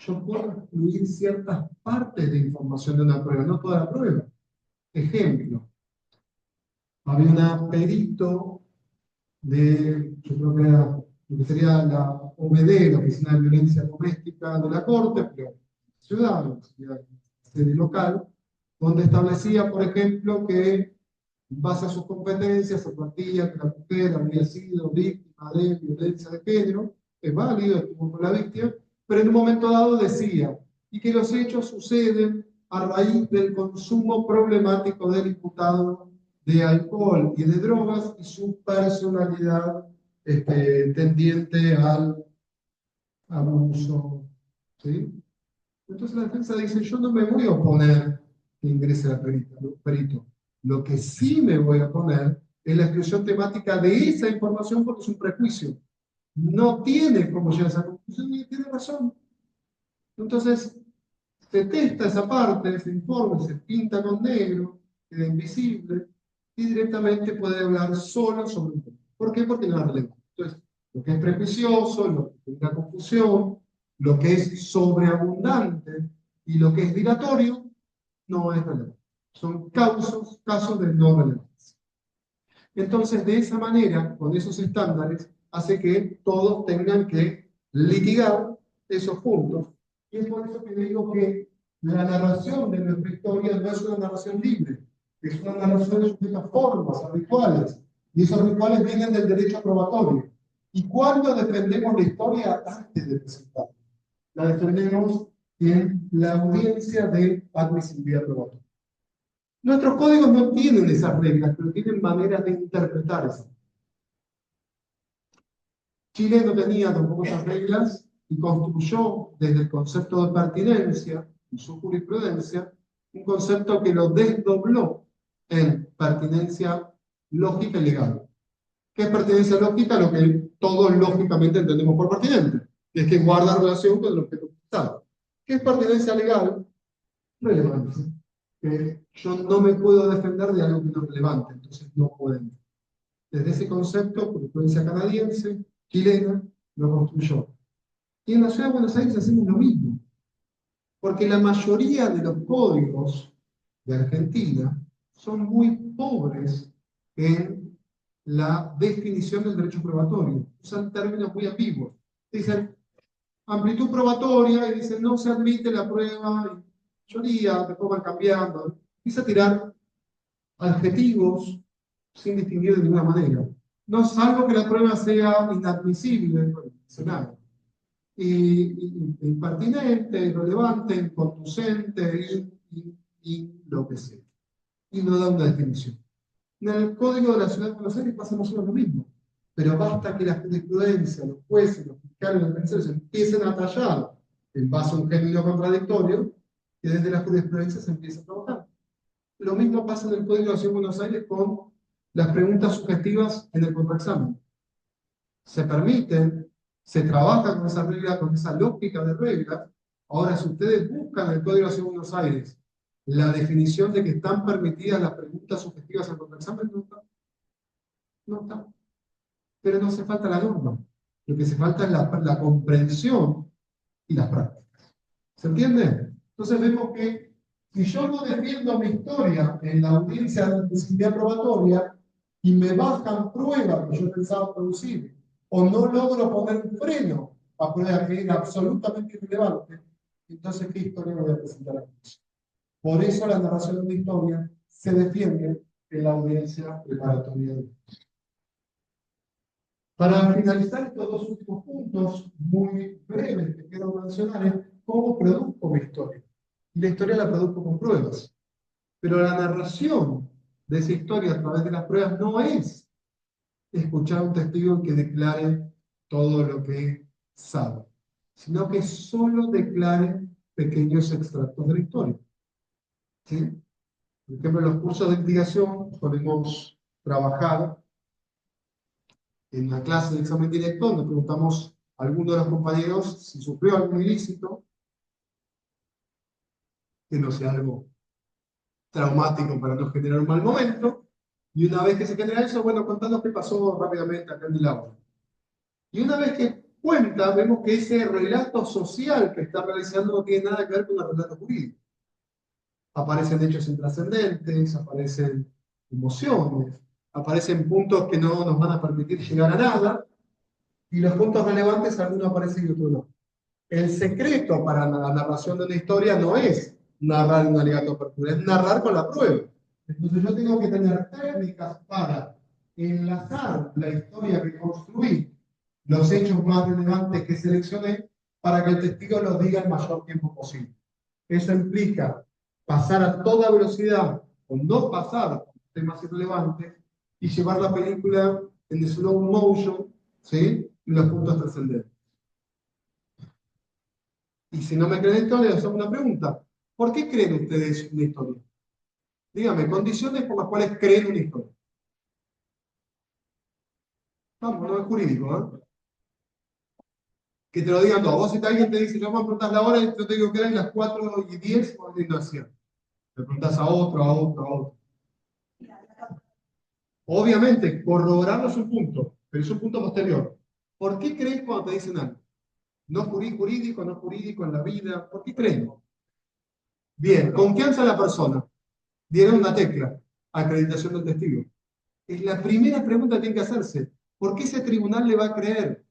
Yo puedo excluir ciertas partes de información de una prueba, no toda la prueba. Ejemplo, había un perito yo creo que era lo que sería la OVD, la Oficina de Violencia Doméstica de la Corte, pero ciudad, sede local, donde establecía, por ejemplo, que en base a sus competencias se partía que la mujer había sido víctima de violencia de género, es válido, estuvo con la víctima, pero en un momento dado decía, y que los hechos suceden a raíz del consumo problemático del imputado de alcohol y de drogas y su personalidad tendiente al abuso. ¿Sí? Entonces la defensa dice, yo no me voy a oponer que ingrese el perito. Lo que sí me voy a oponer es la exclusión temática de esa información porque es un prejuicio. No tiene cómo llegar a esa conclusión y tiene razón. Entonces, se testa esa parte, ese informe, se pinta con negro, queda invisible, y directamente puede hablar solo sobre un tema. ¿Por qué? Porque no es relevante. Entonces, lo que es prejuicioso, lo que genera confusión, lo que es sobreabundante y lo que es dilatorio, no es relevante. Son casos de no relevancia. Entonces, de esa manera, con esos estándares, hace que todos tengan que litigar esos puntos. Y es por eso que digo que la narración de nuestra historia no es una narración libre, es una narración sujeta a formas, a rituales. Y esos rituales vienen del derecho probatorio. ¿Y cuándo defendemos la historia? Antes de presentarla. La defendemos en la audiencia de admisibilidad probatoria. Nuestros códigos no tienen esas reglas, pero tienen maneras de interpretar eso. Chile no tenía tampoco esas reglas y construyó desde el concepto de pertinencia y su jurisprudencia un concepto que lo desdobló en pertinencia lógica y legal. ¿Qué es pertinencia lógica? Lo que todos lógicamente entendemos por pertinente, que es que guarda relación con el objeto utilizado. ¿Qué es pertinencia legal? Relevancia. Que yo no me puedo defender de algo que no es relevante, entonces no pueden. Desde ese concepto, jurisprudencia canadiense, chilena, lo construyó. Y en la Ciudad de Buenos Aires hacemos lo mismo, porque la mayoría de los códigos de Argentina son muy pobres en la definición del derecho probatorio. Usan términos muy ambiguos. Dicen amplitud probatoria y dicen no se admite la prueba, y mayoría, después van cambiando. Empieza a tirar adjetivos sin distinguir de ninguna manera. No salvo que la prueba sea inadmisible, bueno, dice nada. Impertinente, irrelevante, inconducente, lo que sea. Y no da una definición. En el Código de la Ciudad de Buenos Aires pasa más o menos lo mismo. Pero basta que la jurisprudencia, los jueces, los fiscales, los defensores empiecen a tallar en base a un género contradictorio, que desde la jurisprudencia se empieza a trabajar. Lo mismo pasa en el Código de la Ciudad de Buenos Aires con las preguntas sugestivas en el contraexamen. Se permiten, se trabaja con esa regla, con esa lógica de reglas. Ahora, si ustedes buscan en el Código de la Ciudad de Buenos Aires la definición de que están permitidas las preguntas sugestivas en el contraexamen, no está. No está. Pero no hace falta la norma. Lo que hace falta es la comprensión y las prácticas. ¿Se entiende? Entonces vemos que si yo no defiendo mi historia en la audiencia de admisibilidad probatoria y me bajan pruebas que yo pensaba producir, o no logro poner un freno a pruebas que era absolutamente irrelevante, entonces ¿qué historia voy a presentar a la juicio? Por eso la narración de una historia se defiende en la audiencia preparatoria. Para finalizar estos dos últimos puntos, muy breves que quiero mencionar, es cómo produzco mi historia. Y la historia la produzco con pruebas. Pero la narración de esa historia a través de las pruebas no es escuchar a un testigo que declare todo lo que sabe, sino que solo declare pequeños extractos de la historia. ¿Sí? Por ejemplo, en los cursos de investigación podemos trabajar en la clase de examen directo, donde preguntamos a alguno de los compañeros si sufrió algún ilícito, que no sea algo traumático para no generar un mal momento, y una vez que se genera eso, bueno, contanos qué pasó rápidamente acá en el aula. Y una vez que cuenta, vemos que ese relato social que está realizando no tiene nada que ver con el relato jurídico. Aparecen hechos intrascendentes, aparecen emociones, aparecen puntos que no nos van a permitir llegar a nada, y los puntos relevantes, algunos aparecen y otros no. El secreto para la narración de una historia no es narrar un alegato apertura, es narrar con la prueba. Entonces yo tengo que tener técnicas para enlazar la historia que construí, los hechos más relevantes que seleccioné, para que el testigo los diga el mayor tiempo posible. Eso implica pasar a toda velocidad o no pasar temas irrelevantes y llevar la película en slow motion, ¿sí? En los puntos trascendentes. Y si no me creen esto, les hago una pregunta. ¿Por qué creen ustedes una historia? Dígame, condiciones por las cuales creen una historia. Vamos, no es jurídico, ¿eh? Que te lo digan todos. Vos si alguien te dice, yo me preguntas la hora, y yo te digo que eran las 4:10, o no es cierto. Le preguntas a otro, a otro, a otro. Obviamente, corroborarlo es un punto, pero es un punto posterior. ¿Por qué creen cuando te dicen algo? No jurídico, no jurídico, en la vida. ¿Por qué creen? Bien, confianza en la persona. Dieron una tecla. Acreditación del testigo. Es la primera pregunta que tiene que hacerse. ¿Por qué ese tribunal le va a creer?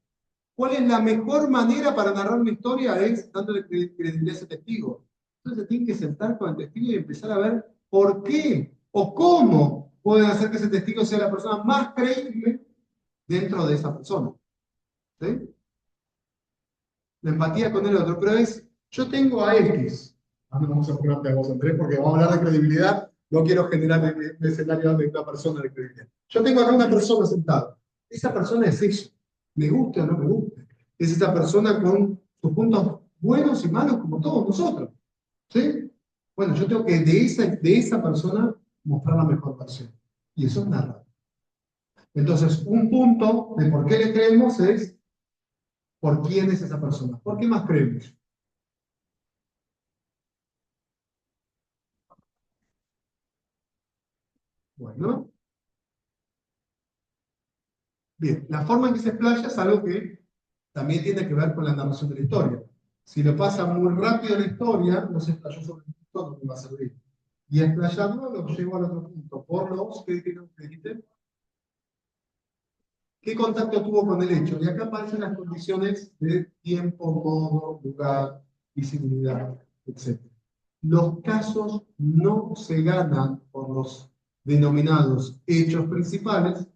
¿Cuál es la mejor manera para narrar una historia? Es dándole credibilidad a ese testigo. Entonces se tiene que sentar con el testigo y empezar a ver por qué o cómo pueden hacer que ese testigo sea la persona más creíble dentro de esa persona. ¿Sí? La empatía con el otro, pero es, yo tengo a X. No vamos a ponerte a vos, Andrés, porque vamos a hablar de credibilidad. No quiero generar el escenario de una persona de credibilidad. Yo tengo acá una persona sentada. Esa persona es eso. Me gusta o no me gusta. Es esa persona con sus puntos buenos y malos como todos nosotros. ¿Sí? Bueno, yo tengo que de esa persona mostrar la mejor versión. Y eso es nada. Entonces, un punto de por qué le creemos es por quién es esa persona. ¿Por qué más creemos? Bueno, bien, la forma en que se explaya es algo que también tiene que ver con la narración de la historia. Si lo pasa muy rápido la historia, no se explayó sobre el punto, no me va a servir. Y explayarlo lo llevo al otro punto. Por los que dijiste, ¿qué contacto tuvo con el hecho? Y acá aparecen las condiciones de tiempo, modo, lugar, visibilidad, etc. Los casos no se ganan por los denominados hechos principales,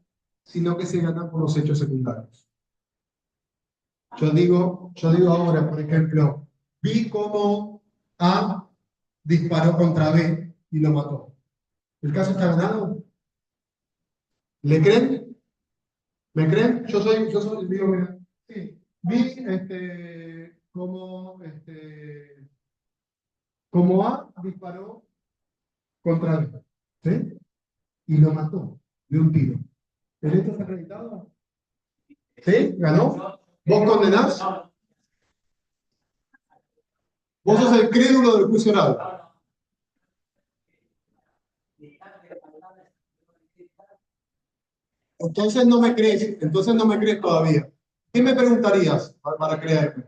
sino que se ganan por los hechos secundarios. Yo digo ahora, por ejemplo, vi cómo A disparó contra B y lo mató. ¿El caso está ganado? ¿Le creen? ¿Me creen? Digo, mira, sí, vi cómo A disparó contra B, ¿sí? Y lo mató de un tiro. ¿El hecho está acreditado? ¿Sí? ¿Ganó? ¿Vos condenás? Vos sos el crédulo del juicio oral. Entonces no me crees todavía. ¿Qué me preguntarías para creerme?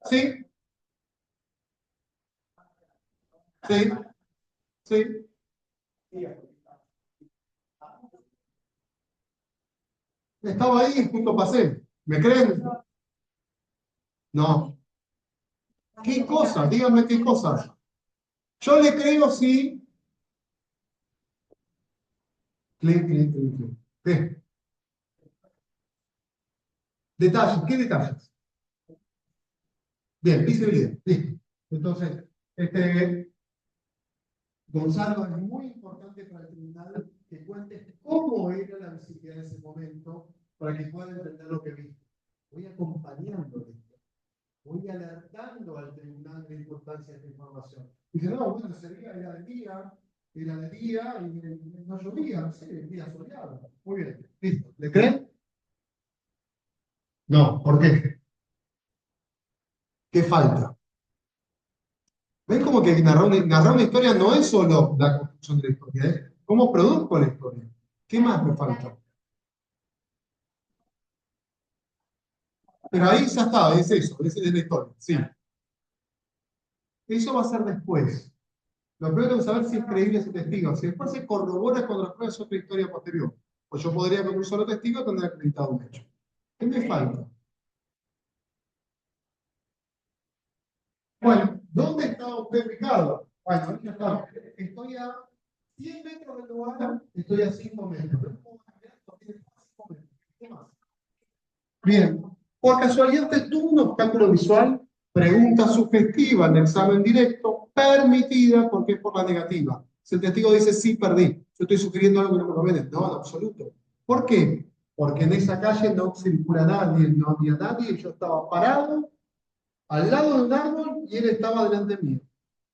¿Sí? ¿Sí? ¿Sí? Estaba ahí, justo pasé. ¿Me creen? No. ¿Qué cosas? Díganme qué cosas. Yo le creo sí. Clic, clic, clic, clic. ¿Qué? Detalles. ¿Qué detalles? Bien, visibilidad. Listo. Entonces, Gonzalo, es muy importante para el tribunal que cuentes cómo era la visibilidad en ese momento para que puedan entender lo que viste. Voy acompañándole, voy alertando al tribunal de la importancia de esta información. Dice, no, bueno, ese día era de día y no llovía, no sé, el día soleado. Muy bien, listo. ¿Le creen? No, ¿por qué? ¿Qué falta? ¿Ven como que narrar una historia no es solo la construcción de la historia? ¿Eh? ¿Cómo produzco la historia? ¿Qué más me falta? Pero ahí ya está, es eso, esa es la historia. Sí. Eso va a ser después. Lo primero es saber si es creíble ese testigo. Si después se corrobora con las pruebas, es otra historia posterior. Pues yo podría con un solo testigo tener acreditado un hecho. ¿Qué me falta? Bueno, ¿dónde está usted ubicado? Bueno, ahí está. Estoy a 100 metros del lugar, estoy a 5 metros. ¿Qué más? Bien, por casualidad usted tuvo un obstáculo visual, pregunta sugestiva en el examen directo, permitida porque es por la negativa. Si el testigo dice sí, perdí, yo estoy sugiriendo algo que no me conviene. No, en absoluto. ¿Por qué? Porque en esa calle no circula nadie, no había nadie, yo estaba parado al lado de un árbol y él estaba delante mío.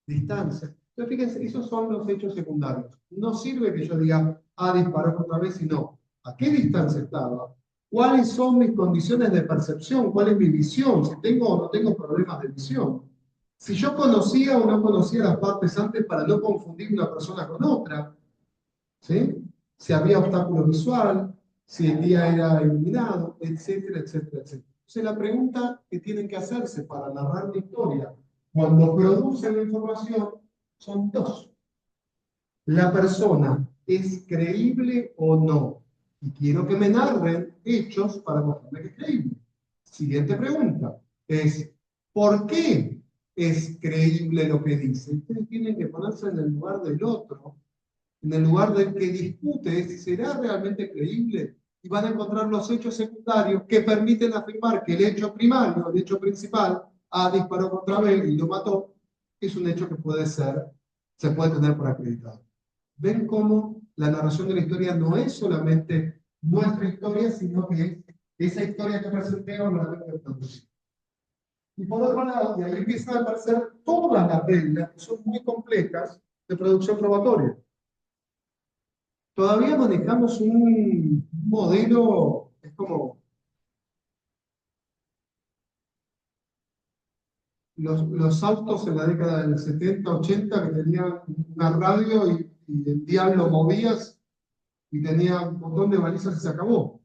Distancia. Entonces, fíjense, esos son los hechos secundarios. No sirve que yo diga, disparó otra vez y no. ¿A qué distancia estaba? ¿Cuáles son mis condiciones de percepción? ¿Cuál es mi visión? Si tengo o no tengo problemas de visión. Si yo conocía o no conocía las partes antes para no confundir una persona con otra. ¿Sí? Si había obstáculo visual, si el día era iluminado, etcétera, etcétera, etcétera. Entonces la pregunta que tienen que hacerse para narrar una historia cuando producen la información son dos. ¿La persona es creíble o no? Y quiero que me narren hechos para mostrarme que es creíble. Siguiente pregunta es, ¿por qué es creíble lo que dice? Ustedes tienen que ponerse en el lugar del otro, en el lugar del que discute, ¿será realmente creíble? Y van a encontrar los hechos secundarios que permiten afirmar que el hecho primario, el hecho principal, disparó contra B y lo mató, es un hecho que se puede tener por acreditado. ¿Ven cómo la narración de la historia no es solamente nuestra historia, sino que es esa historia que presenté o la tengo que producir? Y por otro lado, y ahí empiezan a aparecer todas las reglas que son muy complejas de producción probatoria. Todavía manejamos un modelo, es como los autos en la década del 70, 80 que tenían una radio y el diablo movías y tenía un montón de balizas y se acabó.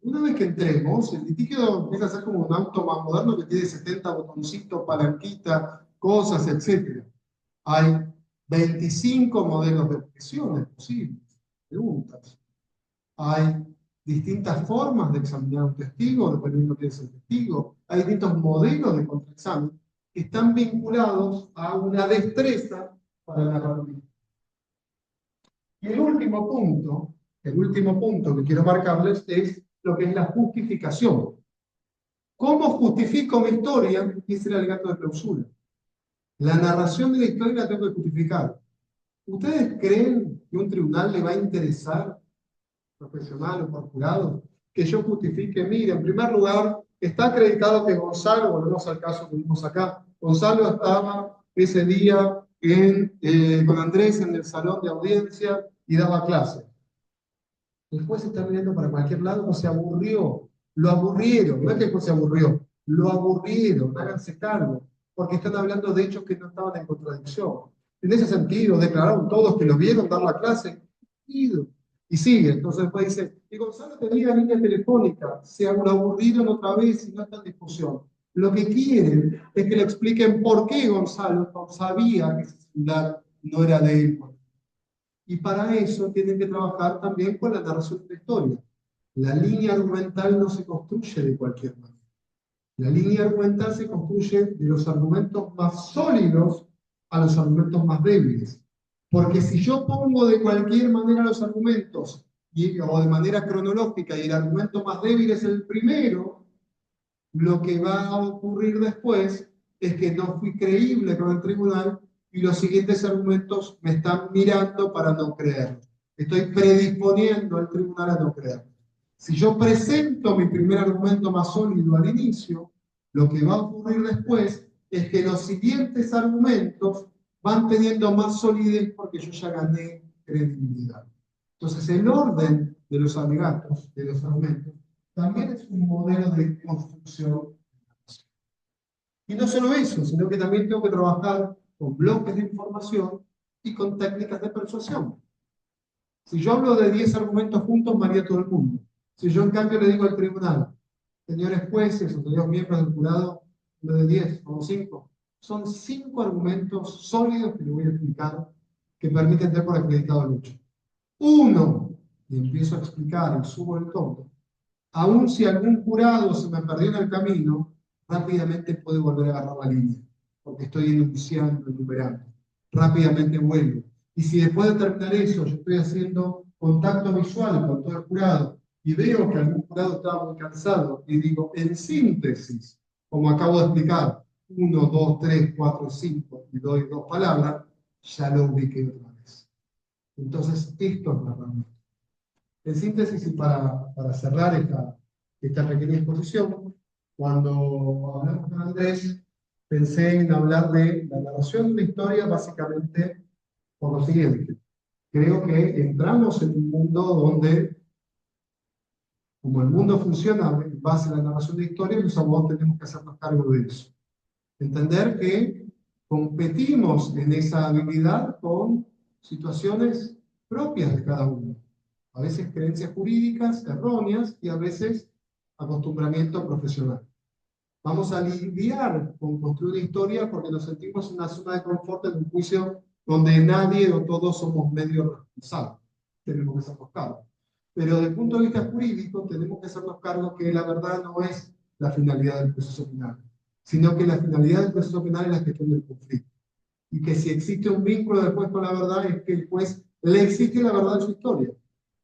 Una vez que entremos, el litigio empieza a ser como un auto más moderno que tiene 70 botoncitos, palanquita, cosas, etc. Hay 25 modelos de objeciones posibles, preguntas. Hay distintas formas de examinar a un testigo, dependiendo de quién es el testigo. Hay distintos modelos de contraexamen que están vinculados a una destreza para narrar un libro. Y el último punto que quiero marcarles es lo que es la justificación. ¿Cómo justifico mi historia? Y ese era el gato de clausura. La narración de la historia la tengo que justificar. ¿Ustedes creen que un tribunal le va a interesar, profesional o por jurado, que yo justifique? Mire, en primer lugar, está acreditado que Gonzalo, volvemos al caso que vimos acá, Gonzalo estaba ese día con Andrés en el salón de audiencia y daba clase. El juez está mirando para cualquier lado, no se aburrió, lo aburrieron, no es que el juez se aburrió, lo aburrieron, háganse cargo, porque están hablando de hechos que no estaban en contradicción. En ese sentido, declararon todos que lo vieron dar la clase, Y sigue, entonces después dice, y Gonzalo tenía línea telefónica, se aburrieron otra vez y no está en discusión. Lo que quieren es que le expliquen por qué Gonzalo no sabía que ese celular no era de él. Y para eso tienen que trabajar también con la narración de la historia. La línea argumental no se construye de cualquier manera. La línea argumental se construye de los argumentos más sólidos a los argumentos más débiles. Porque si yo pongo de cualquier manera los argumentos, o de manera cronológica, y el argumento más débil es el primero, lo que va a ocurrir después es que no fui creíble con el tribunal y los siguientes argumentos me están mirando para no creerlo. Estoy predisponiendo al tribunal a no creerlo. Si yo presento mi primer argumento más sólido al inicio, lo que va a ocurrir después es que los siguientes argumentos van teniendo más solidez porque yo ya gané credibilidad. Entonces, el orden de los alegatos, de los argumentos, también es un modelo de construcción. Y no solo eso, sino que también tengo que trabajar con bloques de información y con técnicas de persuasión. Si yo hablo de 10 argumentos juntos, maría todo el mundo. Si yo en cambio le digo al tribunal, señores jueces o señores miembros del jurado, no de 10 o 5, son 5 argumentos sólidos que le voy a explicar que permiten dar por acreditado el hecho. Uno, y empiezo a explicar y subo el tono, aun si algún jurado se me perdió en el camino, rápidamente puede volver a agarrar la línea, porque estoy enunciando, enumerando. Rápidamente vuelvo. Y si después de terminar eso, yo estoy haciendo contacto visual con todo el jurado, y veo que algún jurado estaba muy cansado, y digo, en síntesis, como acabo de explicar, 1, 2, 3, 4, 5, y doy 2 palabras, ya lo ubiqué otra vez. Entonces, esto es la herramienta. En síntesis, y para cerrar esta pequeña exposición, cuando hablamos con Andrés, pensé en hablar de la narración de una historia básicamente por lo siguiente. Creo que entramos en un mundo donde, como el mundo funciona en base a la narración de historias, los abogados tenemos que hacernos cargo de eso. Entender que competimos en esa habilidad con situaciones propias de cada uno. A veces creencias jurídicas erróneas y a veces acostumbramiento profesional. Vamos a lidiar con construir una historia porque nos sentimos en una zona de confort en un juicio donde nadie o todos somos medio responsables. Tenemos que hacernos cargo. Pero desde el punto de vista jurídico tenemos que hacernos cargo que la verdad no es la finalidad del proceso penal, sino que la finalidad del proceso penal es la gestión del conflicto. Y que si existe un vínculo del juez con la verdad es que el juez le exige la verdad de su historia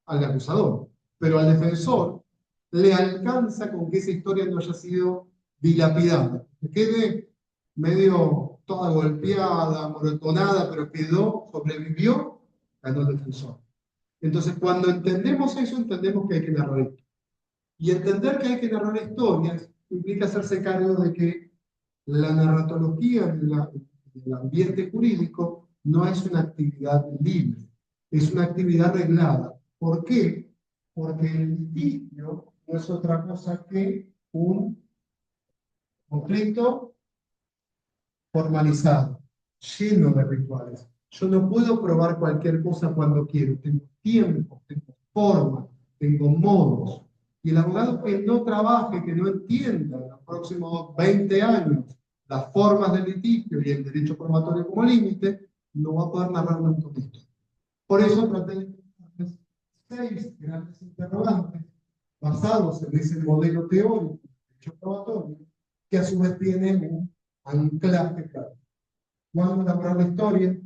al acusador, pero al defensor le alcanza con que esa historia no haya sido dilapidada, que quede medio toda golpeada, amorotonada, pero quedó, sobrevivió, ganó el defensor. Entonces, cuando entendemos eso, entendemos que hay que narrar esto. Y entender que hay que narrar historias implica hacerse cargo de que la narratología en el ambiente jurídico no es una actividad libre, es una actividad reglada. ¿Por qué? Porque el litigio no es otra cosa que un conflicto formalizado, lleno de rituales. Yo no puedo probar cualquier cosa cuando quiero. Tengo tiempo, tengo forma, tengo modos. Y el abogado que no trabaje, que no entienda en los próximos 20 años las formas del litigio y el derecho probatorio como límite, no va a poder narrar un contexto. Por eso traté de 6 grandes interrogantes basados en ese modelo teórico del derecho probatorio, que a su vez tienen un anclaje claro. Cuando elaborar la historia,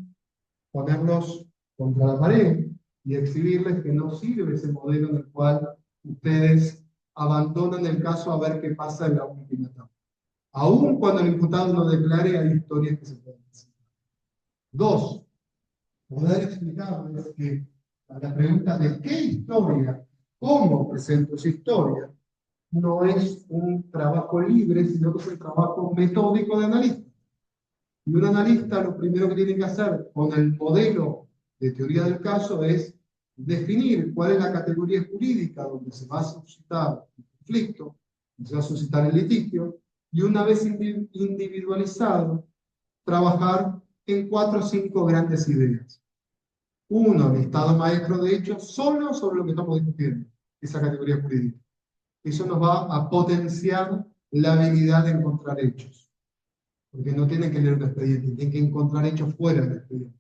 ponerlos contra la pared y exhibirles que no sirve ese modelo en el cual ustedes abandonan el caso a ver qué pasa en la última etapa. Aún cuando el imputado no declare, hay historias que se pueden decir. 2. Poder explicarles que a la pregunta de qué historia, cómo presento esa historia, no es un trabajo libre, sino que es un trabajo metódico de analista. Y un analista lo primero que tiene que hacer con el modelo de teoría del caso es definir cuál es la categoría jurídica donde se va a suscitar el conflicto, donde se va a suscitar el litigio, y una vez individualizado, trabajar en 4 o 5 grandes ideas. Uno, el estado maestro de hechos, solo sobre lo que estamos discutiendo, esa categoría jurídica. Eso nos va a potenciar la habilidad de encontrar hechos. Porque no tienen que leer un expediente, tienen que encontrar hechos fuera del expediente.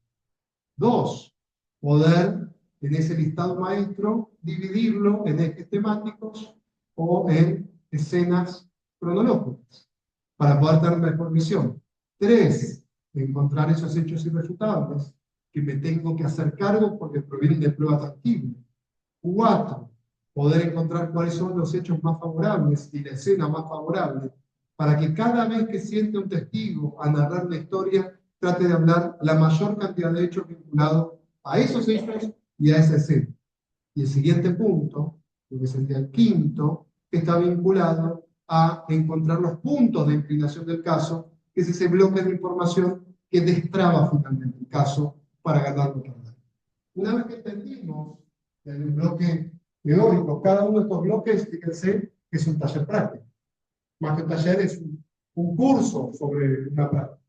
Dos, poder en ese listado maestro dividirlo en ejes temáticos o en escenas cronológicas para poder tener mejor visión. Tres, encontrar esos hechos irrefutables que me tengo que hacer cargo porque provienen de prueba tangible. Cuatro, poder encontrar cuáles son los hechos más favorables y la escena más favorable para que cada vez que siente un testigo a narrar la historia, trate de hablar la mayor cantidad de hechos vinculados a esos hechos y a esa escena. Y el siguiente punto, lo que sería el quinto, está vinculado a encontrar los puntos de inclinación del caso, que es ese bloque de información que destraba finalmente el caso para ganar o perder. Una vez que entendimos el bloque teórico, cada uno de estos bloques, fíjense, que es un taller práctico. Más que un taller, es un curso sobre una práctica.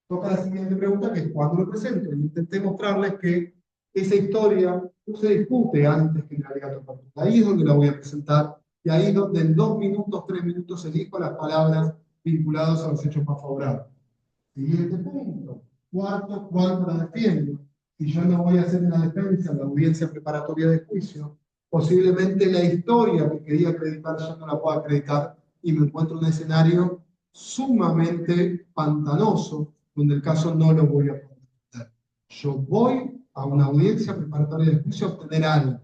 Toca la siguiente pregunta, que es cuando lo presento, y intenté mostrarles que esa historia no se discute antes que el alegato particular. Ahí es donde la voy a presentar, y ahí es donde en 2 minutos, 3 minutos elijo las palabras vinculadas a los hechos más favorables. Siguiente punto. Cuarto, ¿cuándo la defiendo? Si yo no voy a hacer una defensa en la audiencia preparatoria de juicio, posiblemente la historia que quería acreditar yo no la pueda acreditar y me encuentro en un escenario sumamente pantanoso, donde el caso no lo voy a poder defender. Yo voy a una audiencia preparatoria de juicio a obtener algo,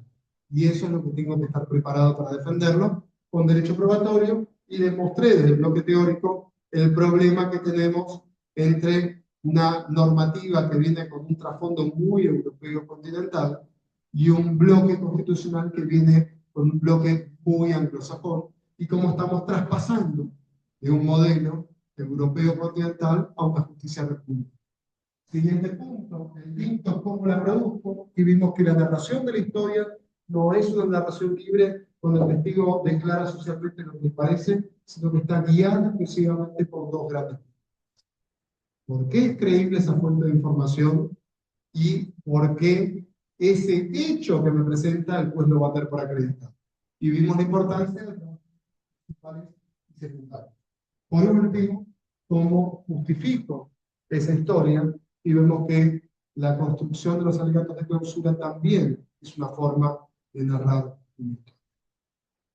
y eso es lo que tengo que estar preparado para defenderlo con derecho probatorio, y demostré desde el bloque teórico el problema que tenemos entre una normativa que viene con un trasfondo muy europeo continental y un bloque constitucional que viene con un bloque muy anglosajón, y cómo estamos traspasando de un modelo europeo continental a una justicia república. Siguiente punto, el quinto, cómo la produzco, y vimos que la narración de la historia no es una narración libre cuando el testigo declara socialmente lo que le parece, sino que está guiada exclusivamente por dos grandes. ¿Por qué es creíble esa fuente de información? Y por qué ese hecho que me presenta el juez lo va a tener por acreditar. Y vimos la importancia de los principales y secundarios. Por último, cómo justifico esa historia, y vemos que la construcción de los alegatos de clausura también es una forma de narrar una historia.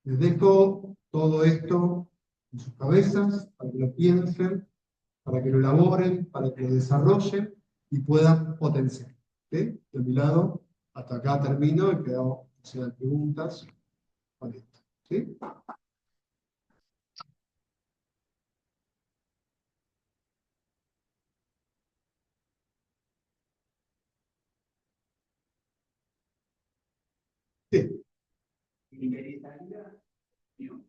Les dejo todo esto en sus cabezas, para que lo piensen, para que lo elaboren, para que lo desarrollen y puedan potenciar. ¿Sí? De mi lado, hasta acá termino y quedamos si hay preguntas. ¿Sí? Sí. Me interesaría, digo,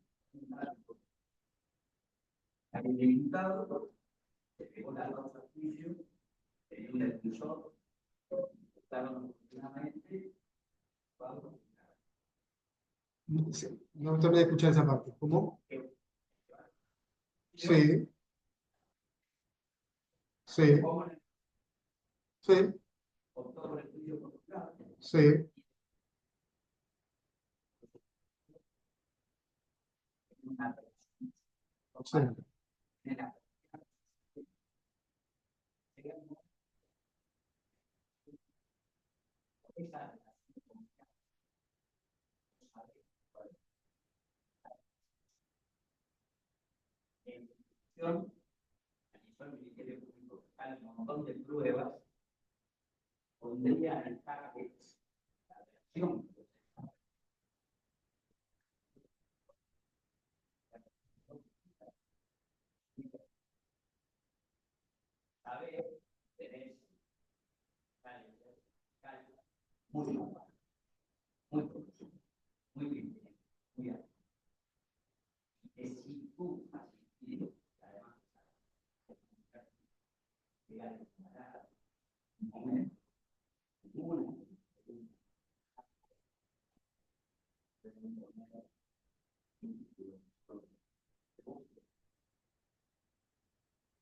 el imputado se pegó la causa al juicio, tenía un defensor, votaron oportunamente, No terminé de escuchar esa parte. ¿Cómo? Sí, sí, sí, sí, sí. analizó el Ministerio Público Fiscal un montón de pruebas, pondría en jaque la versión. Saber, tenés muy normal, muy profundo, muy bien, muy alto. Y que si tú has asistido, además, llegar a un momento, una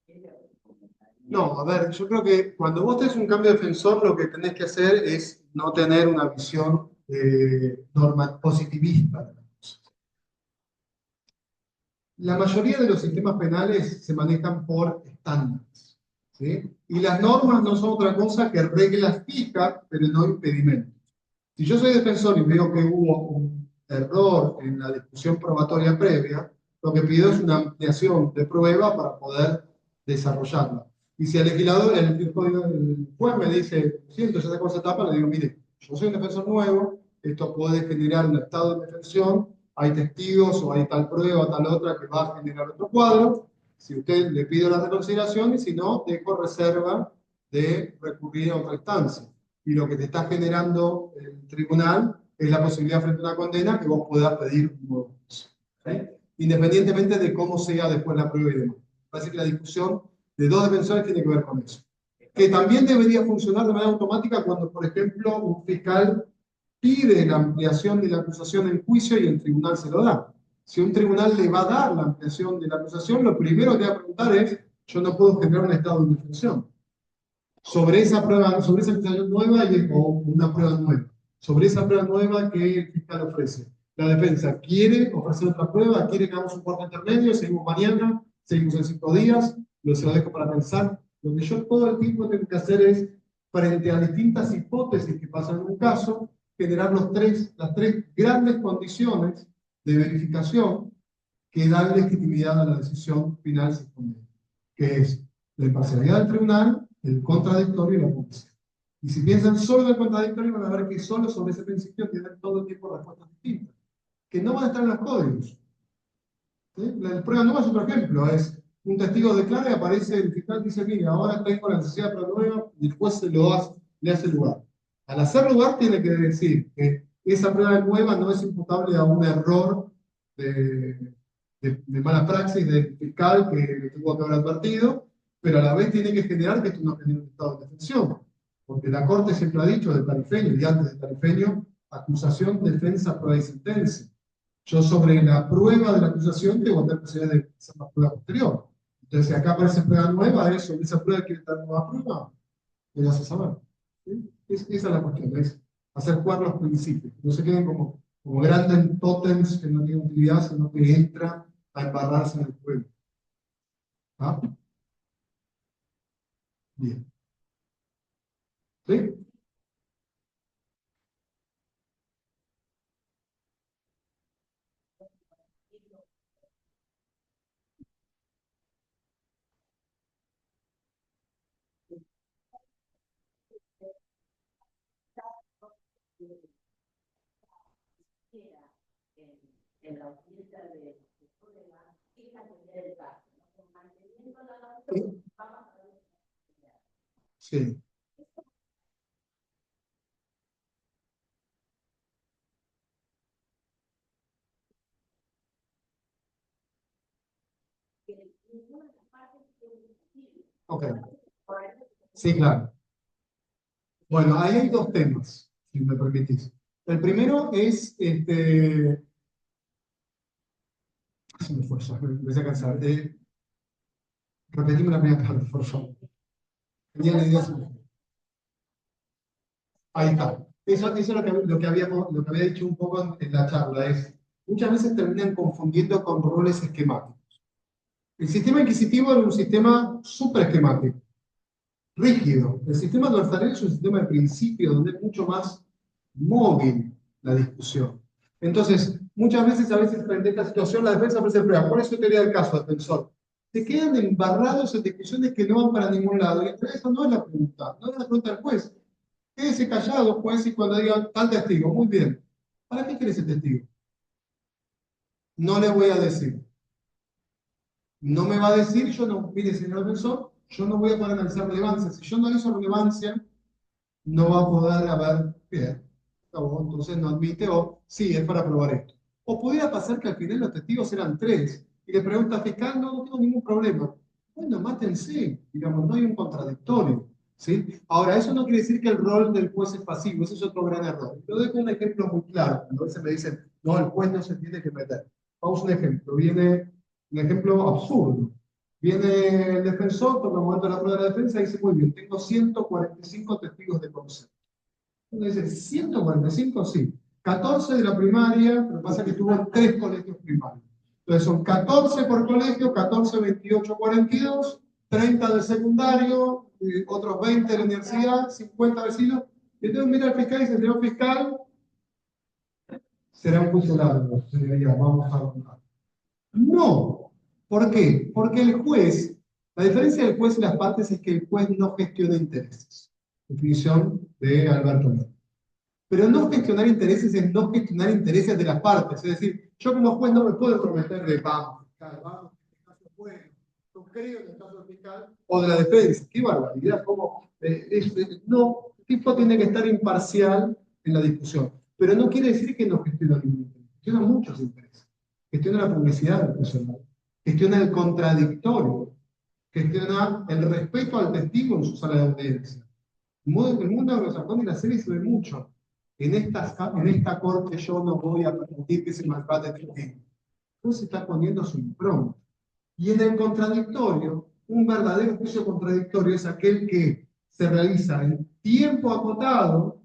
ella No, a ver, yo creo que cuando vos tenés un cambio defensor, lo que tenés que hacer es no tener una visión positivista de las cosas. La mayoría de los sistemas penales se manejan por estándares, ¿sí? Y las normas no son otra cosa que reglas fijas, pero no impedimentos. Si yo soy defensor y veo que hubo un error en la discusión probatoria previa, lo que pido es una ampliación de prueba para poder desarrollarla. Y si el legislador, el juez me dice, siento, ya sacó esa etapa, le digo, mire, yo soy un defensor nuevo, esto puede generar un estado de indefensión, hay testigos o hay tal prueba, tal otra que va a generar otro cuadro. Si usted le pido la reconsideración y si no, dejo reserva de recurrir a otra instancia. Y lo que te está generando el tribunal es la posibilidad frente a una condena que vos puedas pedir un nuevo juicio, ¿sí? Independientemente de cómo sea después la prueba y demás. Parece que la discusión de dos defensores tiene que ver con eso. Que también debería funcionar de manera automática cuando, por ejemplo, un fiscal pide la ampliación de la acusación en juicio y el tribunal se lo da. Si un tribunal le va a dar la ampliación de la acusación, lo primero que va a preguntar es, yo no puedo generar un estado de indefensión. Sobre esa prueba, sobre esa acusación nueva o una prueba nueva. Sobre esa prueba nueva que el fiscal ofrece. La defensa quiere ofrecer otra prueba, quiere que hagamos un cuarto intermedio, seguimos mañana, seguimos en 5 días, se lo dejo para pensar. Lo que yo todo el tiempo tengo que hacer es, frente a distintas hipótesis que pasan en un caso, generar las tres grandes condiciones de verificación que dan legitimidad a la decisión final sin condena, que es la imparcialidad del tribunal, el contradictorio y la publicidad. Y si piensan solo en el contradictorio, van a ver que solo sobre ese principio tienen todo el tiempo respuestas distintas, que no van a estar en los códigos. ¿Sí? La prueba nueva es otro ejemplo, es un testigo declara y aparece el fiscal que dice, mire, ahora tengo la necesidad de prueba nueva, y después le hace lugar. Al hacer lugar tiene que decir que esa prueba nueva no es imputable a un error de mala praxis del fiscal que le tuvo que haber advertido, pero a la vez tiene que generar que esto no genere un estado de defensión. Porque la Corte siempre ha dicho del Tarifeño y antes del Tarifeño, acusación, defensa, prueba y sentencia. Yo sobre la prueba de la acusación tengo que tener posibilidad de hacer la prueba posterior. Entonces, si acá aparece prueba nueva, eso, esa prueba quiere dar nueva prueba, me lo hace saber. ¿Sí? Esa es la cuestión, es hacer jugar los principios. No se queden como grandes tótems que no tienen utilidad, sino que entran a embarrarse en el juego. ¿Ah? Bien. ¿Sí? Sí. Ok. Sí, claro. Bueno, ahí hay dos temas, si me permitís. El primero es, se me fue ya, me empecé a cansar. Repetime la primera parte, por favor. Tenía la idea, se me fue. Ahí está. Eso es lo que había dicho un poco en la charla, es, muchas veces terminan confundiendo con roles esquemáticos. El sistema inquisitivo era un sistema súper esquemático, rígido. El sistema adversarial es un sistema de principio donde es mucho más móvil la discusión. Entonces, muchas veces, frente a esta situación, la defensa ofrece pruebas. ¿Cuál es su teoría del caso, defensor? Se quedan embarrados en discusiones que no van para ningún lado. Y eso no es la pregunta, no es la pregunta del juez. Quédese callado, juez, y cuando diga tal testigo, muy bien. ¿Para qué quiere ese testigo? No le voy a decir. No me va a decir, yo no, mire, señor defensor, yo no voy a poder analizar relevancia. Si yo no analizo relevancia, no va a poder haber, bien, entonces no admite, o sí, es para probar esto. O pudiera pasar que al final los testigos eran 3, y le pregunta al fiscal, no, no tengo ningún problema. Bueno, mátense, digamos, no hay un contradictorio. ¿Sí? Ahora, eso no quiere decir que el rol del juez es pasivo, ese es otro gran error. Yo dejo un ejemplo muy claro, cuando a veces me dicen, no, el juez no se tiene que meter. Vamos a un ejemplo, viene un ejemplo absurdo. Viene el defensor, toca el momento de la prueba de la defensa y dice, muy bien, tengo 145 testigos de concepto. Uno dice, 145, sí. 14 de la primaria, lo que pasa es que tuvo 3 colegios primarios. Entonces son 14 por colegio, 14, 28, 42, 30 del secundario, otros 20 de la universidad, 50 vecinos. Y entonces mira al fiscal y dice, señor fiscal, será un juicio largo, señoría, vamos a hablar. No. ¿Por qué? Porque el juez, la diferencia del juez y las partes es que el juez no gestiona intereses. Definición de Alberto Melo. Pero no gestionar intereses es no gestionar intereses de las partes. Es decir, yo como juez no me puedo prometer de vamos, fiscal, vamos, que este caso es bueno. Yo creo en el caso del fiscal o de la defensa. ¡Qué barbaridad! ¿Cómo? No, el tipo tiene que estar imparcial en la discusión. Pero no quiere decir que no gestiona ningún interés. Gestiona muchos intereses. Gestiona la publicidad del personal. Gestiona el contradictorio. Gestiona el respeto al testigo en su sala de audiencia. El mundo anglosajón y la serie se ve mucho. En esta corte yo no voy a permitir que se maltrate a testigo. Entonces se está poniendo su impronta. Y en el contradictorio, un verdadero juicio contradictorio es aquel que se realiza en tiempo acotado,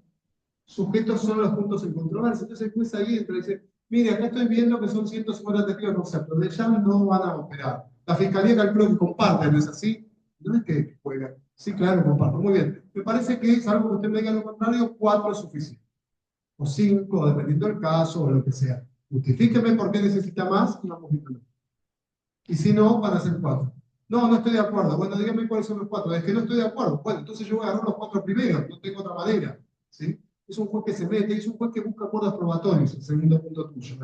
sujetos son los puntos en controversia. Entonces el juez ahí entra y dice, mire, acá estoy viendo que son 150 testigos de concepto, de ya no van a operar. La fiscalía calculó que comparten, ¿no es así? No es que juegan. Sí, claro, comparto. Muy bien. Me parece que, salvo que usted me diga lo contrario, 4 es suficiente. O 5, dependiendo del caso, o lo que sea. Justifíqueme por qué necesita más y vamos viendo. Y si no, van a ser 4. No, no estoy de acuerdo. Bueno, dígame cuáles son los 4. Es que no estoy de acuerdo. Bueno, entonces yo voy a agarrar los 4 primeros. No tengo otra manera. ¿Sí? Es un juez que se mete, es un juez que busca acuerdos probatorios, el segundo punto tuyo.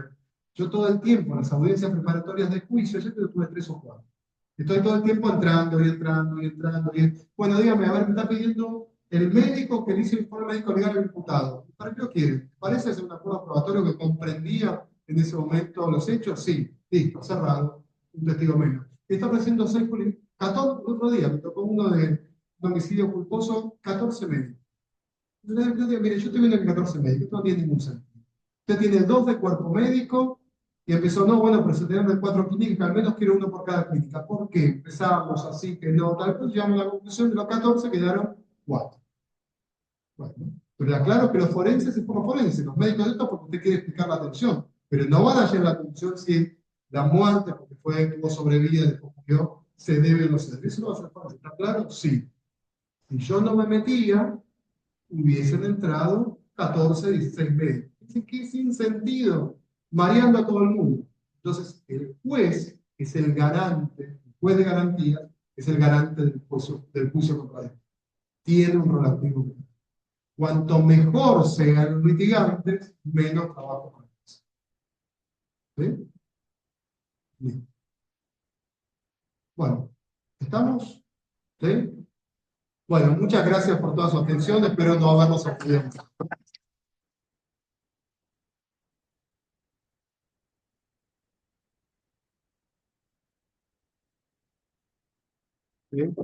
Yo todo el tiempo, en las audiencias preparatorias de juicio, yo tuve 3 o 4. Estoy todo el tiempo entrando y entrando y entrando. Bueno, dígame, a ver, me está pidiendo el médico que le hizo el informe médico legal al imputado. ¿Para qué lo quiere? ¿Parece ser un acuerdo probatorio que comprendía en ese momento los hechos? Sí, listo, cerrado, un testigo menos. Está ofreciendo 6 14, otro día me tocó uno de homicidio culposo, 14 médicos. Yo digo, mire, yo estoy viendo que 14 médicos, esto no tiene ningún sentido. Usted tiene 2 de cuerpo médico y empezó, no, bueno, pero se tenían de 4 clínicas, al menos quiero uno por cada clínica. ¿Por qué? Empezamos así que no, tal vez llegamos a la conclusión de los 14 quedaron 4. Bueno, pero aclaro que los forenses es por los forenses, los médicos de esto porque usted quiere explicar la atención, pero no van a llegar a la conclusión si la muerte, porque tuvo sobrevida y después murió, se debe o no se debe. ¿Eso no va a ser fácil? ¿Está claro? Sí. Si yo no me metía, hubiesen entrado 14, 16 médicos. Dice que sin sentido, mareando a todo el mundo. Entonces, el juez es el garante, el juez de garantías es el garante del juicio contradictorio. Tiene un rol activo. Cuanto mejor sean los litigantes, menos trabajo van a hacer. ¿Sí? Bien. Bueno, ¿estamos? ¿Sí? Bueno, muchas gracias por toda su atención. Espero no habernos ofendido. ¿Sí?